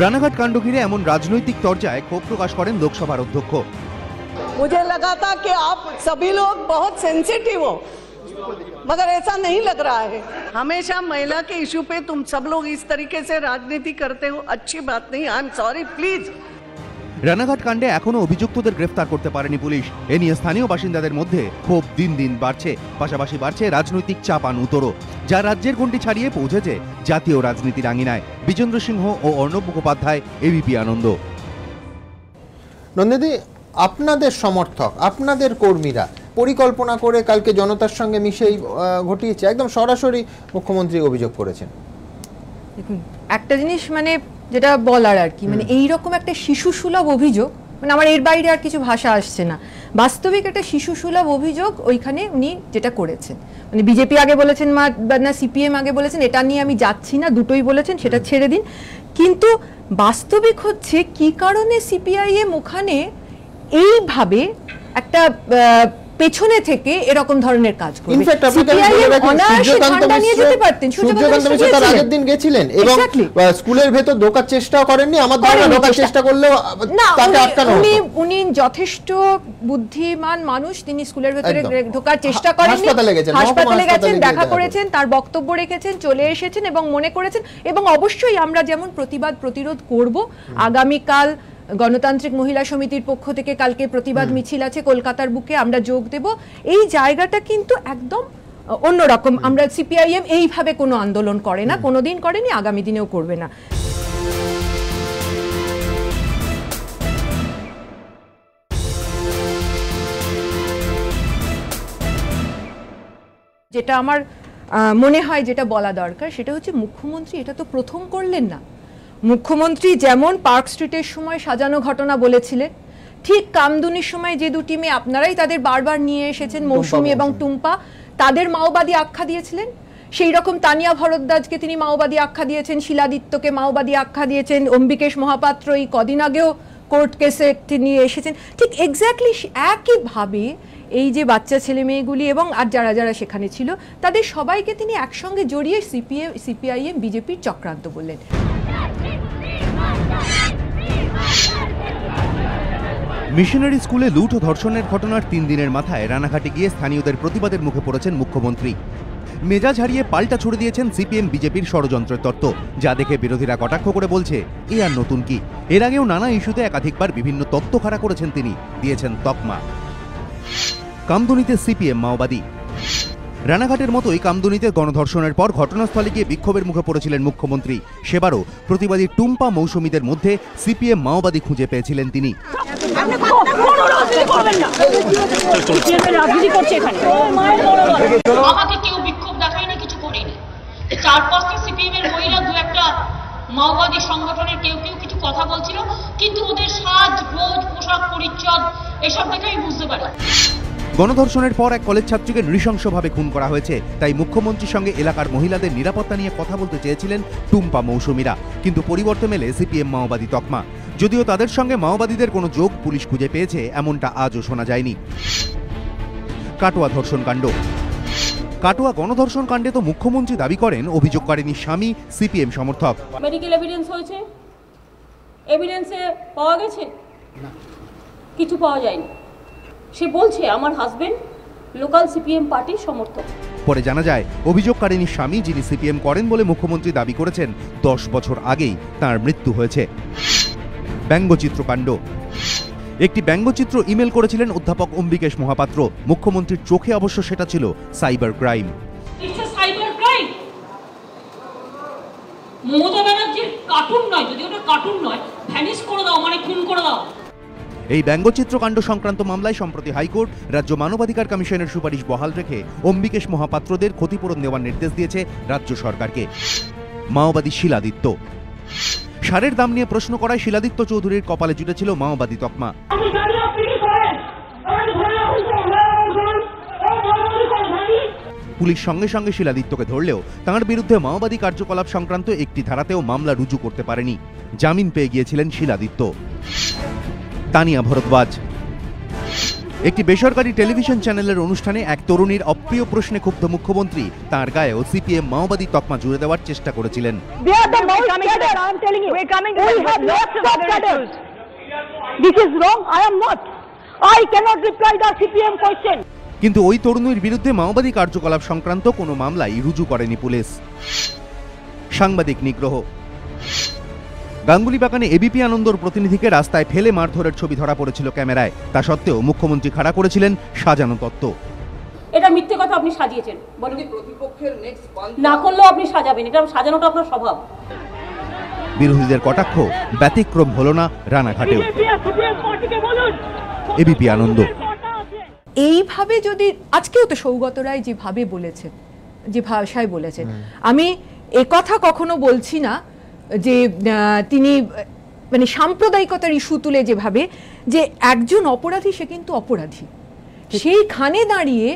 Ranaghat কাণ্ড ঘিরে এমন রাজনৈতিক চর্চায় ক্ষোভ প্রকাশ করেন লোকসভার অধ্যক্ষ। मुझे लगा था कि आप सभी लोग बहुत सेंसिटिव हो, मगर ऐसा नहीं लग रहा है। हमेशा महिला के इशू पे तुम सब लोग इस तरीके से राजनीति करते हो, अच्छी बात नहीं। I am sorry, please. Ranaghat কাণ্ডে এখনো অভিযুক্তদের গ্রেফতার করতে পারেনি পুলিশ। এ নিয়ে স্থানীয় বাসিন্দাদের মধ্যে ক্ষোভ দিন দিন বাড়ছে, পাশাপাশি বাড়ছে রাজনৈতিক চাপানুতরও, যা রাজ্যের গণ্ডি ছাড়িয়ে পৌঁছেছে জাতীয় রাজনীতির আঙিনায়। বিজেন্দ্র সিংহ ও অর্ণব মুখোপাধ্যায়, এবিপি আনন্দ। নন্দিনী, আপনাদের সমর্থক, আপনাদের কর্মীরা পরিকল্পনা করে কালকে জনতার সঙ্গে মিশেই ঘটিয়েছে, একদম সরাসরি মুখ্যমন্ত্রী অভিযোগ করেছেন। দেখুন, একটা জিনিস মানে যেটা বলার আর কি, মানে এইরকম একটা শিশুসুলভ অভিযোগ, মানে আমার এর বাইরে আর কিছু ভাষা আসছে না। বাস্তবিক একটা শিশুসুলভ অভিযোগ ওইখানে উনি যেটা করেছেন, মানে বিজেপি আগে বলেছেন না সিপিএম আগে বলেছেন, এটা নিয়ে আমি যাচ্ছি না, দুটোই বলেছেন, সেটা ছেড়ে দিন। কিন্তু বাস্তবিক হচ্ছে কি কারণে সিপিআইএম ওখানে এইভাবে একটা পেছনে থেকে এরকম ধরনের কাজ করবে। ইনফ্যাক্ট আপনাকে বলে রাখি, সূর্যকান্ত মিশ্র তার আগের দিন গেছিলেন এবং স্কুলের ভেতর ঢোকার চেষ্টাও করেননি, আমার ধারণা ঢোকার চেষ্টা করলেও তাকে আটকানো হতো। উনি যথেষ্ট বুদ্ধিমান মানুষ, তিনি স্কুলের ভেতরে ঢোকার চেষ্টা করেননি, হাসপাতালে গেছেন, দেখা করেছেন, তার বক্তব্য রেখেছেন, চলে এসেছেন এবং মনে করেছেন। এবং অবশ্যই আমরা যেমন প্রতিবাদ প্রতিরোধ করব, আগামীকাল গণতান্ত্রিক মহিলা সমিতির পক্ষ থেকে কালকে প্রতিবাদ মিছিল আছে কলকাতার বুকে, আমরা যোগ দেব। এই জায়গাটা কিন্তু একদম অন্যরকম। আমরা সিপিআইএম এইভাবে কোনো আন্দোলন করে না, কোনোদিন করেনি, আগামী দিনেও করবে না। যেটা আমার মনে হয় যেটা বলা দরকার সেটা হচ্ছে মুখ্যমন্ত্রী এটা তো প্রথম করলেন না। মুখ্যমন্ত্রী যেমন পার্ক স্ট্রিটের সময় সাজানো ঘটনা বলেছিলেন, ঠিক কামদুনির সময় যে দুটি মেয়ে আপনারাই তাদের বারবার নিয়ে এসেছেন, মৌসুমী এবং টুম্পা, তাদের মাওবাদী আখ্যা দিয়েছিলেন। সেই রকম তানিয়া ভরদ্বাজকে তিনি মাওবাদী আখ্যা দিয়েছেন, শিলাদিত্যকে মাওবাদী আখ্যা দিয়েছেন, অম্বিকেশ মহাপাত্র এই কদিন আগেও কোর্ট কেসে তিনি এসেছেন। ঠিক এক্স্যাক্টলি একইভাবে এই যে বাচ্চা ছেলে মেয়েগুলি এবং আর যারা যারা সেখানে ছিল তাদের সবাইকে তিনি একসঙ্গে জড়িয়ে সিপিআইএম বিজেপির চক্রান্ত বললেন। মিশনারি স্কুলে লুট ও ধর্ষণের ঘটনার 3 দিনের মাথায় রানাঘাটে গিয়ে স্থানীয়দের প্রতিবাদের মুখে পড়েছেন মুখ্যমন্ত্রী। মেজাজ হারিয়ে পাল্টা ছুড়ে দিয়েছেন সিপিএম বিজেপির ষড়যন্ত্রের তত্ত্ব, যা দেখে বিরোধীরা কটাক্ষ করে বলছে এ আর নতুন কি। এর আগেও নানা ইস্যুতে একাধিকবার বিভিন্ন তত্ত্ব খাড়া করেছেন তিনি, দিয়েছেন তকমা। কামদুনিতে সিপিএম মাওবাদী। রানাঘাটের মতোই কামদুনিতে গণধর্ষণের পর ঘটনাস্থলে গিয়ে বিক্ষোভের মুখে পড়েছিলেন মুখ্যমন্ত্রী। সেবারও প্রতিবাদী টুম্পা মৌসুমীদের মধ্যে সিপিএম মাওবাদী খুঁজে পেয়েছিলেন তিনি। আমাকে কেউ বিক্ষোভ দেখায় না, কিছু করেনি। 4-5টা সিপিএম এর মহিলা, 2-একটা মাওবাদী সংগঠনের কেউ কেউ কিছু কথা বলছিল, কিন্তু ওদের সাজ গোজ পোশাক পরিচ্ছদ এসব দেখে আমি বুঝতে পারি। গণধর্ষণের পর এক কলেজ ছাত্রীকে নৃশংসভাবে খুন করা হয়েছে, তাই মুখ্যমন্ত্রীর সঙ্গে এলাকার মহিলাদের নিরাপত্তা নিয়ে কথা বলতে চেয়েছিলেন টুম্পা মৌসুমীরা, কিন্তু পরিবর্তে মেলে সিপিএম মাওবাদী তকমা। যদিও তাদের সঙ্গে মাওবাদীদের কোনো যোগ পুলিশ খুঁজে পেয়েছে এমনটা আজও শোনা যায়নি। কাটোয়া ধর্ষণ কাণ্ড। কাটোয়া গণধর্ষণ কাণ্ডে তো মুখ্যমন্ত্রী দাবি করেন অভিযোগকারিনীর স্বামী সিপিএম সমর্থক। মেডিকেল এভিডেন্স হয়েছে, এভিডেন্সে পাওয়া গেছে না, কিছু পাওয়া যায়নি। সে বলছে আমার হাজবেন্ড লোকাল সিপিএম পার্টির সমর্থক। পরে জানা যায় অভিযোগকারিনীর স্বামী, যিনি সিপিএম করেন বলে মুখ্যমন্ত্রী দাবি করেছেন, 10 বছর আগেই তার মৃত্যু হয়েছে। ব্যঙ্গচিত্রকাণ্ড। একটি ব্যঙ্গচিত্র ইমেল করেছিলেন অধ্যাপক অম্বিকেশ মহাপাত্র। মুখ্যমন্ত্রীর চোখে অবশ্য সেটা ছিল সাইবার ক্রাইম। মমতা ব্যানার্জির কার্টুন নয়, যদি ওটা কার্টুন নয়, ভ্যানিশ করে দাও, মানে খুন করে দাও। এই ব্যঙ্গচিত্রকাণ্ড সংক্রান্ত মামলায় সম্প্রতি হাইকোর্ট রাজ্য মানবাধিকার কমিশনের সুপারিশ বহাল রেখে অম্বিকেশ মহাপাত্রদের ক্ষতিপূরণ দেওয়ার নির্দেশ দিয়েছে রাজ্য সরকারকে। মাওবাদী শিলাদিত্য। সারের দাম নিয়ে প্রশ্ন করায় শিলাদিত্য চৌধুরীর কপালে জুটেছিল মাওবাদী তকমা। পুলিশ সঙ্গে সঙ্গে শিলাদিত্যকে ধরলেও তাঁর বিরুদ্ধে মাওবাদী কার্যকলাপ সংক্রান্ত একটি ধারাতেও মামলা রুজু করতে পারেনি। জামিন পেয়ে গিয়েছিলেন শিলাদিত্য। তানিয়া ভরদ্বাজ। একটি বেসরকারি টেলিভিশন চ্যানেলের অনুষ্ঠানে এক তরুণীর অপ্রিয় প্রশ্নে ক্ষুব্ধ মুখ্যমন্ত্রী তাঁর গায়েও সিপিএম মাওবাদী তকমা জুড়ে দেওয়ার চেষ্টা করেছিলেন। কিন্তু ওই তরুণীর বিরুদ্ধে মাওবাদী কার্যকলাপ সংক্রান্ত কোনো মামলাই রুজু করেনি পুলিশ। সাংবাদিক নিগ্রহ। গাঙ্গুলি বাগানে এবিপি আনন্দর প্রতিনিধিকে রাস্তায় ফেলে মারধরের ছবি ধরা পড়েছিল ক্যামেরায়। তা সত্ত্বেও মুখ্যমন্ত্রী খাড়া করেছিলেন সাজানো তত্ত্ব। এটা মিথ্যে কথা আপনি সাজিয়েছেন, বলেন প্রতিপক্ষের না করলেও আপনি সাজাবেন, এটা সাজানোটা আপনার স্বভাব। বিরোধীদের কটাক্ষ ব্যতিক্রম হলো না রানাঘাটেও। এবিপি আনন্দ। এইভাবে যদি আজকেও তো সৌগত রায় যেভাবে বলেছেন, যে ভাষায় বলেছেন, আমি একথা কখনো বলছি না যে তিনি মানে সাম্প্রদায়িকতার ইস্যু তুলে যেভাবে যে একজন অপরাধী সে কিন্তু অপরাধী, সেইখানে দাঁড়িয়ে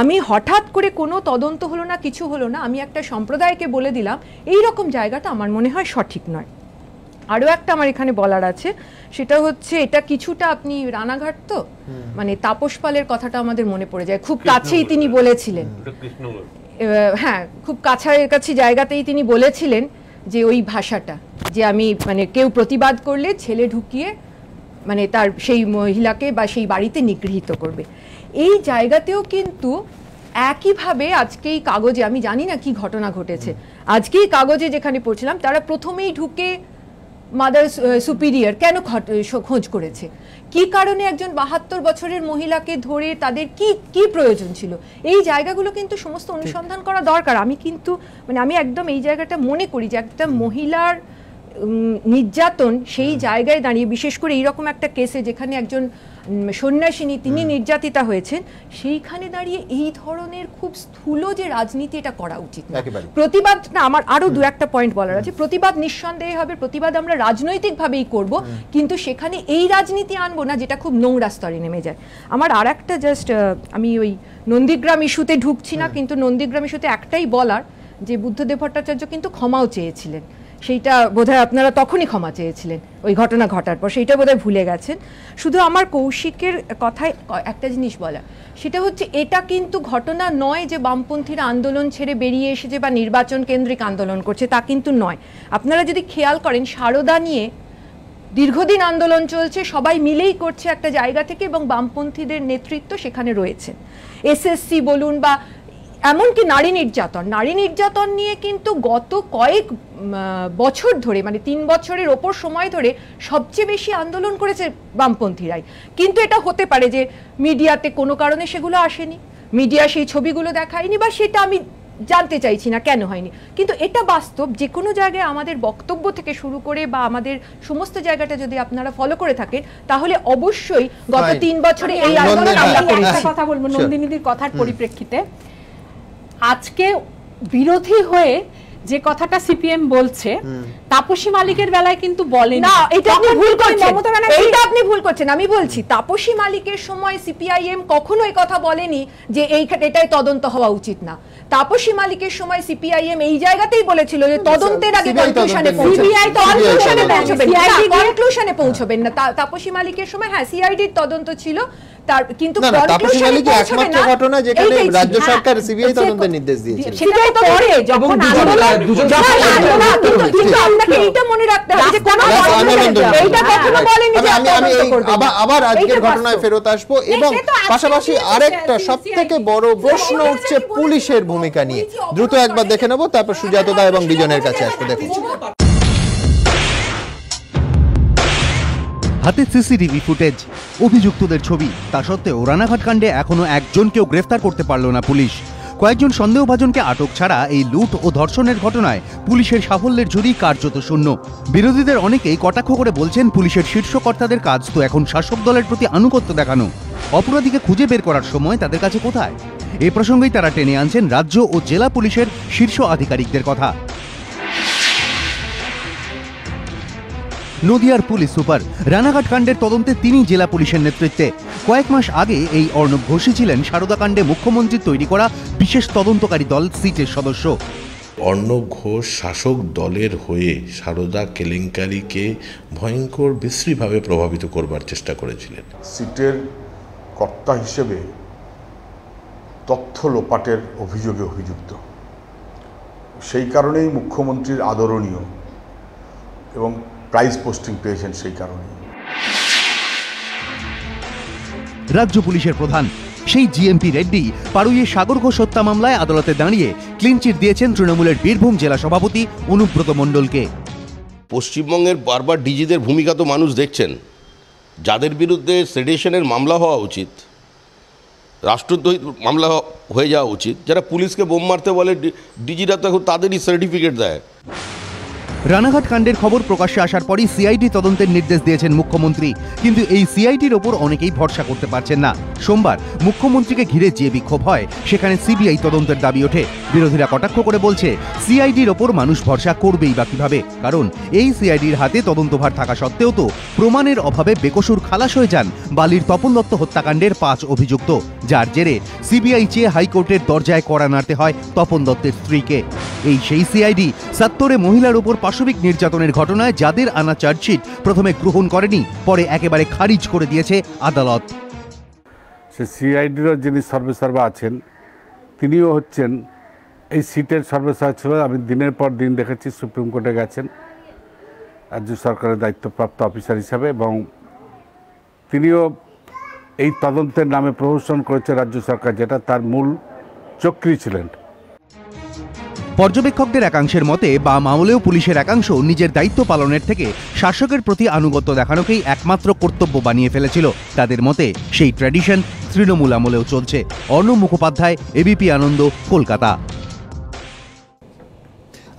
আমি হঠাৎ করে কোনো তদন্ত হলো না, কিছু হলো না, আমি একটা সম্প্রদায়কে বলে দিলাম, এই রকম জায়গাটা আমার মনে হয় সঠিক নয়। আরও একটা আমার এখানে বলার আছে, সেটা হচ্ছে এটা কিছুটা আপনি রানাঘাট তো মানে তাপস পালের কথাটা আমাদের মনে পড়ে যায়, খুব কাছেই তিনি বলেছিলেন, হ্যাঁ খুব কাছাকাছি জায়গাতেই তিনি বলেছিলেন যে ওই ভাষাটা যে আমি মানে কেউ প্রতিবাদ করলে ছেলে ঢুকিয়ে মানে তার সেই মহিলাকে বা সেই বাড়িতে নিগৃহীত করবে। এই জায়গাতেও কিন্তু একইভাবে আজকেই কাগজে, আমি জানি না কি ঘটনা ঘটেছে, আজকেই কাগজে যেখানে পড়ছিলাম তারা প্রথমেই ঢুকে মাদার সুপিরিয়র কেন খোঁজ করেছে, কি কারণে একজন 72 বছরের মহিলাকে ধরে তাদের কি কি প্রয়োজন ছিল, এই জায়গাগুলো কিন্তু সমস্ত অনুসন্ধান করা দরকার। আমি কিন্তু মানে আমি একদম এই জায়গাটা মনে করি যে একটা মহিলার নির্যাতন সেই জায়গায় দাঁড়িয়ে, বিশেষ করে এইরকম একটা কেসে যেখানে একজন সন্ন্যাসিনী তিনি নির্যাতিতা হয়েছেন, সেইখানে দাঁড়িয়ে এই ধরনের খুব স্থূল যে রাজনীতি এটা করা উচিত না। প্রতিবাদ না, আমার আরো দু একটা পয়েন্ট বলার আছে। প্রতিবাদ নিঃসন্দেহে হবে, প্রতিবাদ আমরা রাজনৈতিকভাবেই করব, কিন্তু সেখানে এই রাজনীতি আনবো না যেটা খুব নোংরা স্তরে নেমে যায়। আমার আর একটা জাস্ট, আমি ওই নন্দীগ্রাম ইস্যুতে ঢুকছি না, কিন্তু নন্দীগ্রাম ইস্যুতে একটাই বলার যে বুদ্ধদেব ভট্টাচার্য কিন্তু ক্ষমাও চেয়েছিলেন, সেইটা বোধহয় আপনারা তখনই ক্ষমা চেয়েছিলেন ওই ঘটনা ঘটার পর, সেইটা বোধহয় ভুলে গেছেন। শুধু আমার কৌশিকের কথায় একটা জিনিস বলা, সেটা হচ্ছে এটা কিন্তু ঘটনা নয় যে বামপন্থীরা আন্দোলন ছেড়ে বেরিয়ে এসেছে বা নির্বাচন কেন্দ্রিক আন্দোলন করছে, তা কিন্তু নয়। আপনারা যদি খেয়াল করেন সারদা নিয়ে দীর্ঘদিন আন্দোলন চলছে, সবাই মিলেই করছে একটা জায়গা থেকে, এবং বামপন্থীদের নেতৃত্ব সেখানে রয়েছে। এসএসসি বলুন বা এমনকি নারী নির্যাতন নিয়ে কিন্তু গত কয়েক বছর ধরে মানে 3 বছরের ওপর সময় ধরে সবচেয়ে বেশি আন্দোলন করেছে বামপন্থীরাই। কিন্তু এটা হতে পারে যে মিডিয়াতে কোনো কারণে সেগুলো আসেনি, মিডিয়া সেই ছবিগুলো দেখায়নি, বা সেটা আমি জানতে চাইছি না কেন হয়নি, কিন্তু এটা বাস্তব। যে কোনো জায়গায় আমাদের বক্তব্য থেকে শুরু করে বা আমাদের সমস্ত জায়গাটা যদি আপনারা ফলো করে থাকেন, তাহলে অবশ্যই গত 3 বছরে এই আন্দোলন আমরা করেছি। একটা কথা বলবো নন্দিনীদির কথার পরিপ্রেক্ষিতে, আজকে বিরোধী হয়ে যে কথাটা সিপিএম বলছে তাপসী মালিকের বেলায় কিন্তু বলেন না, এটা আপনি ভুল করছেন, এইটা আপনি ভুল করছেন। আমি বলছি তাপসী মালিকের সময় সিপিআইএম কখনো এই কথা বলেনি যে এটাই তদন্ত হওয়া উচিত না। তাপসী মালিকের সময় সিপিআইএম এই জায়গাতেই বলেছিল যে তদন্তের আগে কনক্লুশনে পৌঁছবেন না। তাপসী মালিকের সময় হ্যাঁ সিআইডির তদন্ত ছিল, তার কিন্তু তাপসী মালিক একমাত্র ঘটনা যেখানে রাজ্য সরকার সিবিআই তদন্তের নির্দেশ দিয়েছে, সেটাই তো পরে যখন কিন্তু আপনাকে এইটা মনে রাখতে হবে যে কোন এইটা কখনো বলেনি যে আমি আবার আজকের ঘটনায় ফেরত আসবো, এবং পাশাপাশি আরেকটা সবথেকে বড় প্রশ্ন উঠছে পুলিশের ভূমিকা নিয়ে। দ্রুত একবার দেখে নেব, তারপর সুজাতদা এবং বিজনের কাছে আসবো। দেখুন হাতে সিসিটিভি ফুটেজ, অভিযুক্তদের ছবি, তা সত্ত্বেও রানাঘাট কাণ্ডে এখনো একজনকেও গ্রেফতার করতে পারল না পুলিশ। কয়েকজন সন্দেহভাজনকে আটক ছাড়া এই লুট ও ধর্ষণের ঘটনায় পুলিশের সাফল্যের ঝুলি কার্যত শূন্য। বিরোধীদের অনেকেই কটাক্ষ করে বলছেন পুলিশের শীর্ষ কর্তাদের কাজ তো এখন শাসক দলের প্রতি আনুগত্য দেখানো, অপরাধীকে খুঁজে বের করার সময় তাদের কাছে কোথায়? এ প্রসঙ্গেই তারা টেনে আনছেন রাজ্য ও জেলা পুলিশের শীর্ষ আধিকারিকদের কথা। নদিয়ার পুলিশ সুপার, রানাঘাট কাণ্ডের তদন্তে তিনি জেলা পুলিশের নেতৃত্বে। কয়েক মাস আগে এই অর্ণব ঘোষই ছিলেন সারদা কাণ্ডে মুখ্যমন্ত্রীর তৈরি করা বিশেষ তদন্তকারী দল সিটের সদস্য। অর্ণব ঘোষ শাসক দলের হয়ে সারদা কেলেঙ্কারিকে ভয়ঙ্কর বিশ্রীভাবে প্রভাবিত করবার চেষ্টা করেছিলেন। সিটের কর্তা হিসেবে তথ্য লোপাটের অভিযোগে অভিযুক্ত, সেই কারণেই মুখ্যমন্ত্রীর আদরণীয় এবং প্রাইজ পোস্টিং পেয়েছেন সেই কারণে। রাজ্য পুলিশের প্রধান সেই জিএমপি রেড্ডি পাড়ুইয়ে সাগর ঘোষ হত্যা মামলায় আদালতে দাঁড়িয়ে ক্লিনচিট দিয়েছেন তৃণমূলের বীরভূম জেলা সভাপতি অনুব্রত মণ্ডলকে। পশ্চিমবঙ্গের বারবার ডিজিদের ভূমিকা তো মানুষ দেখছেন, যাদের বিরুদ্ধে সেডিশনের মামলা হওয়া উচিত, রাষ্ট্রদ্রোহী মামলা হয়ে যাওয়া উচিত, যারা পুলিশকে বোম মারতে বলে ডিজিরা তো এখন তাদেরই সার্টিফিকেট দেয়। রানাঘাট কাণ্ডের খবর প্রকাশ্যে আসার পরই সিআইডি তদন্তের নির্দেশ দিয়েছেন মুখ্যমন্ত্রী, কিন্তু এই সিআইডির ওপর অনেকেই ভরসা করতে পারছেন না। সোমবার মুখ্যমন্ত্রীকে ঘিরে যে বিক্ষোভ হয় সেখানে সিবিআই তদন্তের দাবি ওঠে। বিরোধীরা কটাক্ষ করে বলছে সিআইডির ওপর মানুষ ভরসা করবেই বা কিভাবে, কারণ এই সিআইডির হাতে তদন্তভার থাকা সত্ত্বেও তো প্রমাণের অভাবে বেকসুর খালাস হয়ে যান বালির তপন দত্ত হত্যাকাণ্ডের 5 অভিযুক্ত, যার জেরে সিবিআই চেয়ে হাইকোর্টের দরজায় কড়া নাড়তে হয় তপন দত্তের স্ত্রীকে। এই সেই সিআইডি ৭০-এ মহিলার ওপর পাশবিক নির্যাতনের ঘটনায় যাদের আনা চার্জশিট প্রথমে গ্রহণ করেনি, পরে একেবারে খারিজ করে দিয়েছে আদালত। সে সিআইডিরও যিনি সর্বেসর্বা আছেন তিনিও হচ্ছেন এই সিটের সর্বেসর্বা ছিল। আমি দিনের পর দিন দেখেছি সুপ্রিম কোর্টে গেছেন রাজ্য সরকারের দায়িত্বপ্রাপ্ত অফিসার হিসাবে, এবং তিনিও এই তদন্তের নামে প্রহসন করেছে রাজ্য সরকার, যেটা তার মূল চক্রী ছিলেন। পর্যবেক্ষকদের একাংশের মতে বাম আমলেও পুলিশের একাংশ নিজের দায়িত্ব পালনের থেকে শাসকের প্রতি আনুগত্য দেখানোকেই একমাত্র কর্তব্য বানিয়ে ফেলেছিল। তাদের মতে সেই ট্র্যাডিশন তৃণমূল আমলেও চলছে। অর্ণব মুখোপাধ্যায়, এবিপি আনন্দ, কলকাতা।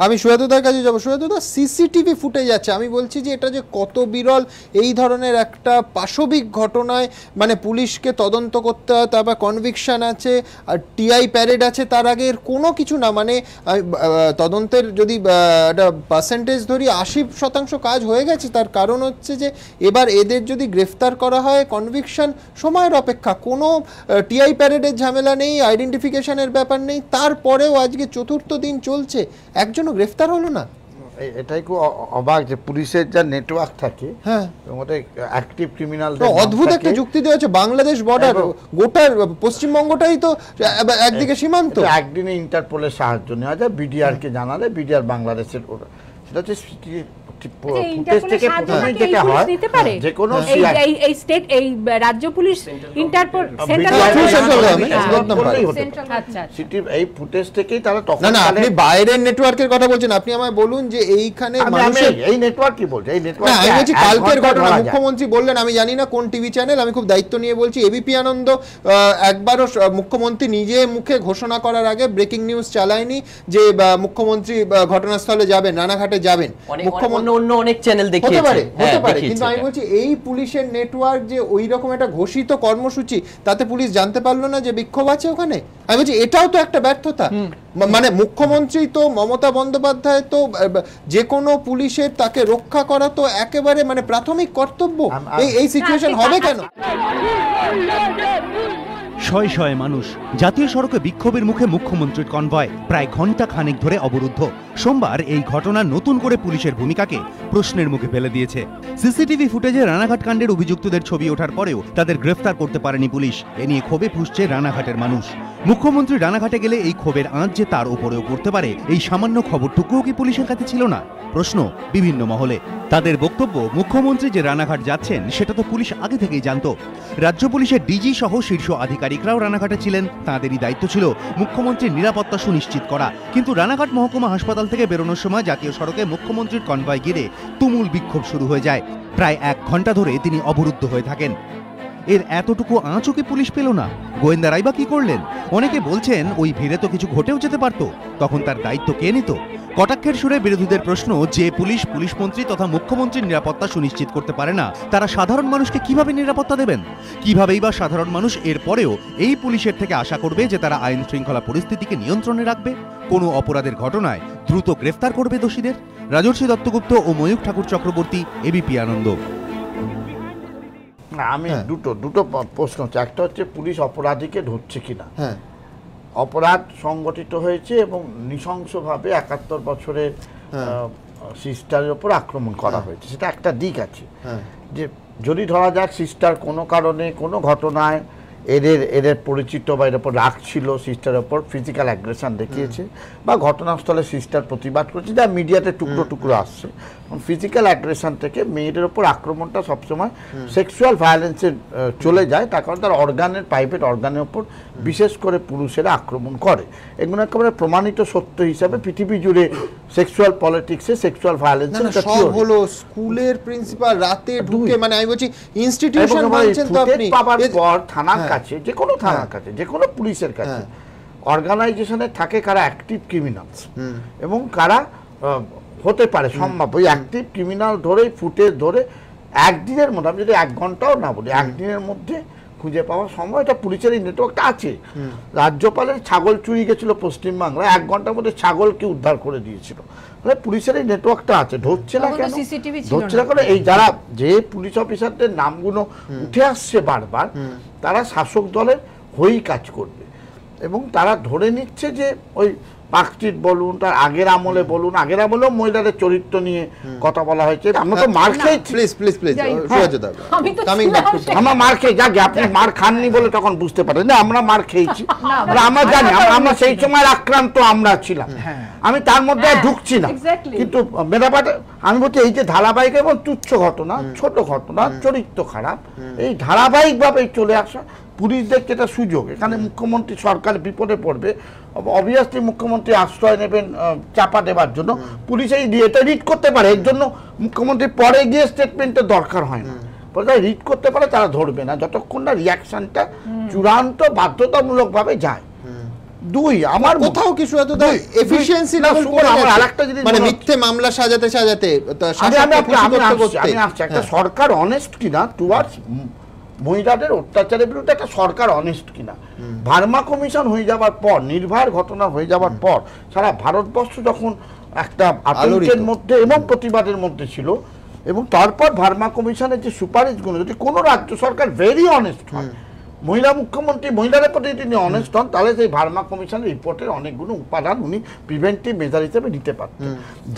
আমি সুয়াদুদার কাছে যাবো। সুয়াদুদা, সিসিটিভি ফুটেজ আছে, আমি বলছি যে এটা যে কত বিরল, এই ধরনের একটা পাশবিক ঘটনায় মানে পুলিশকে তদন্ত করতে হয়, তারপর কনভিকশন আছে আর টিআই প্যারেড আছে, তার আগে এর কোনো কিছু না, মানে তদন্তের যদি একটা পার্সেন্টেজ ধরি ৮০% কাজ হয়ে গেছে। তার কারণ হচ্ছে যে এবার এদের যদি গ্রেফতার করা হয়, কনভিকশন সময়ের অপেক্ষা, কোনো টিআই প্যারেডের ঝামেলা নেই, আইডেন্টিফিকেশনের ব্যাপার নেই, তারপরেও আজকে ৪র্থ দিন চলছে, একজন গ্রেফতার হলো না। এটাই খুব অবাক যে পুলিশের যা নেটওয়ার্ক থাকে, হ্যাঁ, ওটা অ্যাক্টিভ ক্রিমিনাল। অদ্ভুত একটা যুক্তি দেওয়া হচ্ছে, বাংলাদেশ বর্ডার, গোটা পশ্চিমবঙ্গটাই তো একদিকে সীমান্ত, একদিনে ইন্টারপোলের সাহায্য নেওয়া যায়, বিডিআর কে জানালে বিডিআর বাংলাদেশের, সেটা হচ্ছে ফুটেজ থেকে প্রথমে যেটা হয় যে কোনো এই স্টেট, এই রাজ্য পুলিশ, ইন্টারপোল, এই ফুটেজ থেকেই তারা তখন। না, আপনি বাইরের নেটওয়ার্কের কথা বলছেন, আপনি আমায় বলুন যে এইখানে মানুষের এই নেটওয়ার্ক কি বলছে, এই নেটওয়ার্ক আমি বলছি কালকের ঘটনা, মুখ্যমন্ত্রী বললেন, আমি জানি না কোন টিভি চ্যানেল, আমি খুব দায়িত্ব নিয়ে বলছি, এবিপি আনন্দ একবারও মুখ্যমন্ত্রী নিজে মুখে ঘোষণা করার আগে ব্রেকিং নিউজ চালায়নি যে মুখ্যমন্ত্রী ঘটনাস্থলে যাবেন, রানাঘাটে যাবেন। মুখ্যমন্ত্রী অন্য অনেক চ্যানেল দেখিয়েছে, হতে পারে, কিন্তু আমি বলছি এই পুলিশের নেটওয়ার্ক যে ওই রকম একটা ঘোষিত কর্মসূচি, তাতে পুলিশ জানতে পারলো না যে বিক্ষোভ আছে ওখানে। আমি বলছি এটাও তো একটা ব্যর্থতা। মানে মুখ্যমন্ত্রী তো, মমতা বন্দ্যোপাধ্যায় তো, যে কোনো পুলিশের তাকে রক্ষা করা তো একেবারে মানে প্রাথমিক কর্তব্য। এই সিচুয়েশন হবে কেন? শয়ে শয়ে মানুষ, জাতীয় সড়কে বিক্ষোভের মুখে মুখ্যমন্ত্রীর কনভয় প্রায় ঘন্টা খানেক ধরে অবরুদ্ধ। সোমবার এই ঘটনা নতুন করে পুলিশের ভূমিকাকে প্রশ্নের মুখে ফেলে দিয়েছে। সিসিটিভি ফুটেজে রানাঘাট কাণ্ডের অভিযুক্তদের ছবি ওঠার পরেও তাদের গ্রেফতার করতে পারেনি পুলিশ। এ নিয়ে ক্ষোভে ফুঁসছে রানাঘাটের মানুষ। মুখ্যমন্ত্রী রানাঘাটে গেলে এই ক্ষোভের আঁচ যে তার উপরেও পড়তে পারে, এই সামান্য খবরটুকুও কি পুলিশের কাছে ছিল না? প্রশ্ন বিভিন্ন মহলে। তাদের বক্তব্য, মুখ্যমন্ত্রী যে রানাঘাট যাচ্ছেন সেটা তো পুলিশ আগে থেকেই জানতো। রাজ্য পুলিশের ডিজি সহ শীর্ষ আধিকারিকরাও রানাঘাটে ছিলেন, তাঁদেরই দায়িত্ব ছিল মুখ্যমন্ত্রীর নিরাপত্তা সুনিশ্চিত করা। কিন্তু রানাঘাট মহকুমা হাসপাতাল থেকে বেরোনোর সময় জাতীয় সড়কে মুখ্যমন্ত্রীর কনভয় ঘিরে তুমুল বিক্ষোভ শুরু হয়ে যায়। প্রায় 1 ঘন্টা ধরে তিনি অবরুদ্ধ হয়ে থাকেন। এর এতটুকু আঁচও কি পুলিশ পেল না? গোয়েন্দারাই বা কি করলেন? অনেকে বলছেন ওই ভিড়ে তো কিছু ঘটেও যেতে পারত, তখন তার দায়িত্ব কে নিত? কটাক্ষের সুরে বিরোধীদের প্রশ্ন, যে পুলিশমন্ত্রী তথা মুখ্যমন্ত্রীর নিরাপত্তা সুনিশ্চিত করতে পারে না, তারা সাধারণ মানুষকে কিভাবে নিরাপত্তা দেবেন? কিভাবেই বা সাধারণ মানুষ এর পরেও এই পুলিশের থেকে আশা করবে যে তারা আইন শৃঙ্খলা পরিস্থিতিকে নিয়ন্ত্রণে রাখবে, কোনো অপরাধের ঘটনায় দ্রুত গ্রেফতার করবে দোষীদের? রাজর্ষি দত্তগুপ্ত ও ময়ূখ ঠাকুর চক্রবর্তী, এবিপি আনন্দ। আমি দুটো প্রশ্ন হচ্ছে, একটা হচ্ছে পুলিশ অপরাধীকে ধরছে কিনা। অপরাধ সংগঠিত হয়েছে এবং নৃশংসভাবে ৭১ বছরের সিস্টারের ওপর আক্রমণ করা হয়েছে, সেটা একটা দিক আছে। যে যদি ধরা যাক সিস্টার কোনো কারণে কোনো ঘটনায় এদের পরিচিত বা এর ওপর রাগ ছিল, সিস্টারের ওপর ফিজিক্যাল অ্যাগ্রেশন দেখিয়েছে বা ঘটনাস্থলে সিস্টার প্রতিবাদ করেছে, যা মিডিয়াতে টুকরো টুকরো আসছে, ফিজিক্যাল অ্যাগ্রেশন থেকে মেয়েদের ওপর আক্রমণটা সবসময় সেক্সুয়াল ভায়োলেন্সে চলে যায়। তার কারণ তার অর্গানের, প্রাইভেট অর্গানের ওপর বিশেষ করে পুরুষেরা আক্রমণ করে। এগুলো একেবারে প্রমাণিত সত্য হিসাবে পৃথিবী জুড়ে সেক্সুয়াল পলিটিক্সে সেক্সুয়াল ভায়োলেন্স হলো। স্কুলের প্রিন্সিপাল রাতে ঢুকে, মানে আমি বলছি ইনস্টিটিউশন মানছেন তো আপনি, পাবার পর থানার কাছে, যে কোনো থানার কাছে, যে কোনো পুলিশের কাছে অর্গানাইজেশনে থাকে কারা অ্যাক্টিভ ক্রিমিনালস এবং কারা হতে পারে সম্ভাব্য। ওই অ্যাক্টিভ ক্রিমিনাল ধরেই ফুটেজ ধরে একদিনের মধ্যে, আমি যদি 1 ঘন্টাও না বলি, একদিনের মধ্যে খুঁজে পাওয়া সম্ভব। এটা পুলিশের এই নেটওয়ার্কটা আছে। রাজ্যপালের ছাগল চুরি গেছিল পশ্চিমবাংলায়, 1 ঘন্টার মধ্যে ছাগলকে উদ্ধার করে দিয়েছিল। পুলিশের এই নেটওয়ার্কটা আছে। ধরছে না কেন? ধরছে না কারণ এই যারা, যে পুলিশ অফিসারদের নামগুলো উঠে আসছে বারবার, তারা শাসক দলের হয়েই কাজ করবে। এবং তারা ধরে নিচ্ছে যে ওই পার্কস্ট্রিট বলুন, তার আগের আমলে বলুন, আগের আমলেও মহিলাদের চরিত্র নিয়ে কথা বলা হয়েছে। আমরা তো মার খেয়েছি, আমরা মার খেয়ে যাকে আপনি মার খাননি বলে তখন বুঝতে পারেন না, আমরা মার খেয়েছি, আমরা জানি, আমরা সেই সময় আক্রান্ত আমরা ছিলাম, আমি তার মধ্যে ঢুকছি না। কিন্তু মেধাপাটা আমি বলছি এই যে ধারাবাহিক এবং তুচ্ছ ঘটনা, ছোট ঘটনা, চরিত্র খারাপ, এই ধারাবাহিকভাবে চলে আসা পুলিশ দেখছে এটা সুযোগ। এখানে মুখ্যমন্ত্রী সরকার বিপদে পড়বে, অবভিয়াসলি মুখ্যমন্ত্রী আশ্রয় নেবেন চাপা দেওয়ার জন্য, পুলিশ এই এটা রিড করতে পারে, এর জন্য মুখ্যমন্ত্রী পরে গিয়ে স্টেটমেন্টের দরকার হয় না, রিড করতে পারে, তারা ধরবে না যতক্ষণ না রিয়াকশনটা চূড়ান্ত বাধ্যতামূলকভাবে যায়। দুই, আমার কোথাও কিছু এত এফিশিয়েন্সি লেভেল পড়ে গেছে, আরেকটা জিনিস মানে মিথ্যে মামলা সাজাতে সাজাতে আমি আসছি একটা সরকার অনেস্ট কিনা টুয়ার্ডস মহিলাদের অত্যাচারের বিরুদ্ধে, একটা সরকার অনেস্ট কিনা। ভার্মা কমিশন হয়ে যাওয়ার পর, নির্ভয়ার ঘটনা হয়ে যাওয়ার পর সারা ভারতবর্ষ যখন একটা আতঙ্কের মধ্যে এবং প্রতিবাদের মধ্যে ছিল, এবং তারপর ভার্মা কমিশনের যে সুপারিশগুলো যদি কোনো রাজ্য সরকার ভেরি অনেস্ট হয়, মহিলা মুখ্যমন্ত্রী মহিলাদের প্রতি তিনি অনেস্ট হন, তাহলে সেই ভার্মা কমিশনের রিপোর্টের অনেকগুলো উপাদান উনি প্রিভেন্টিভ মেজার হিসেবে নিতে পারতেন।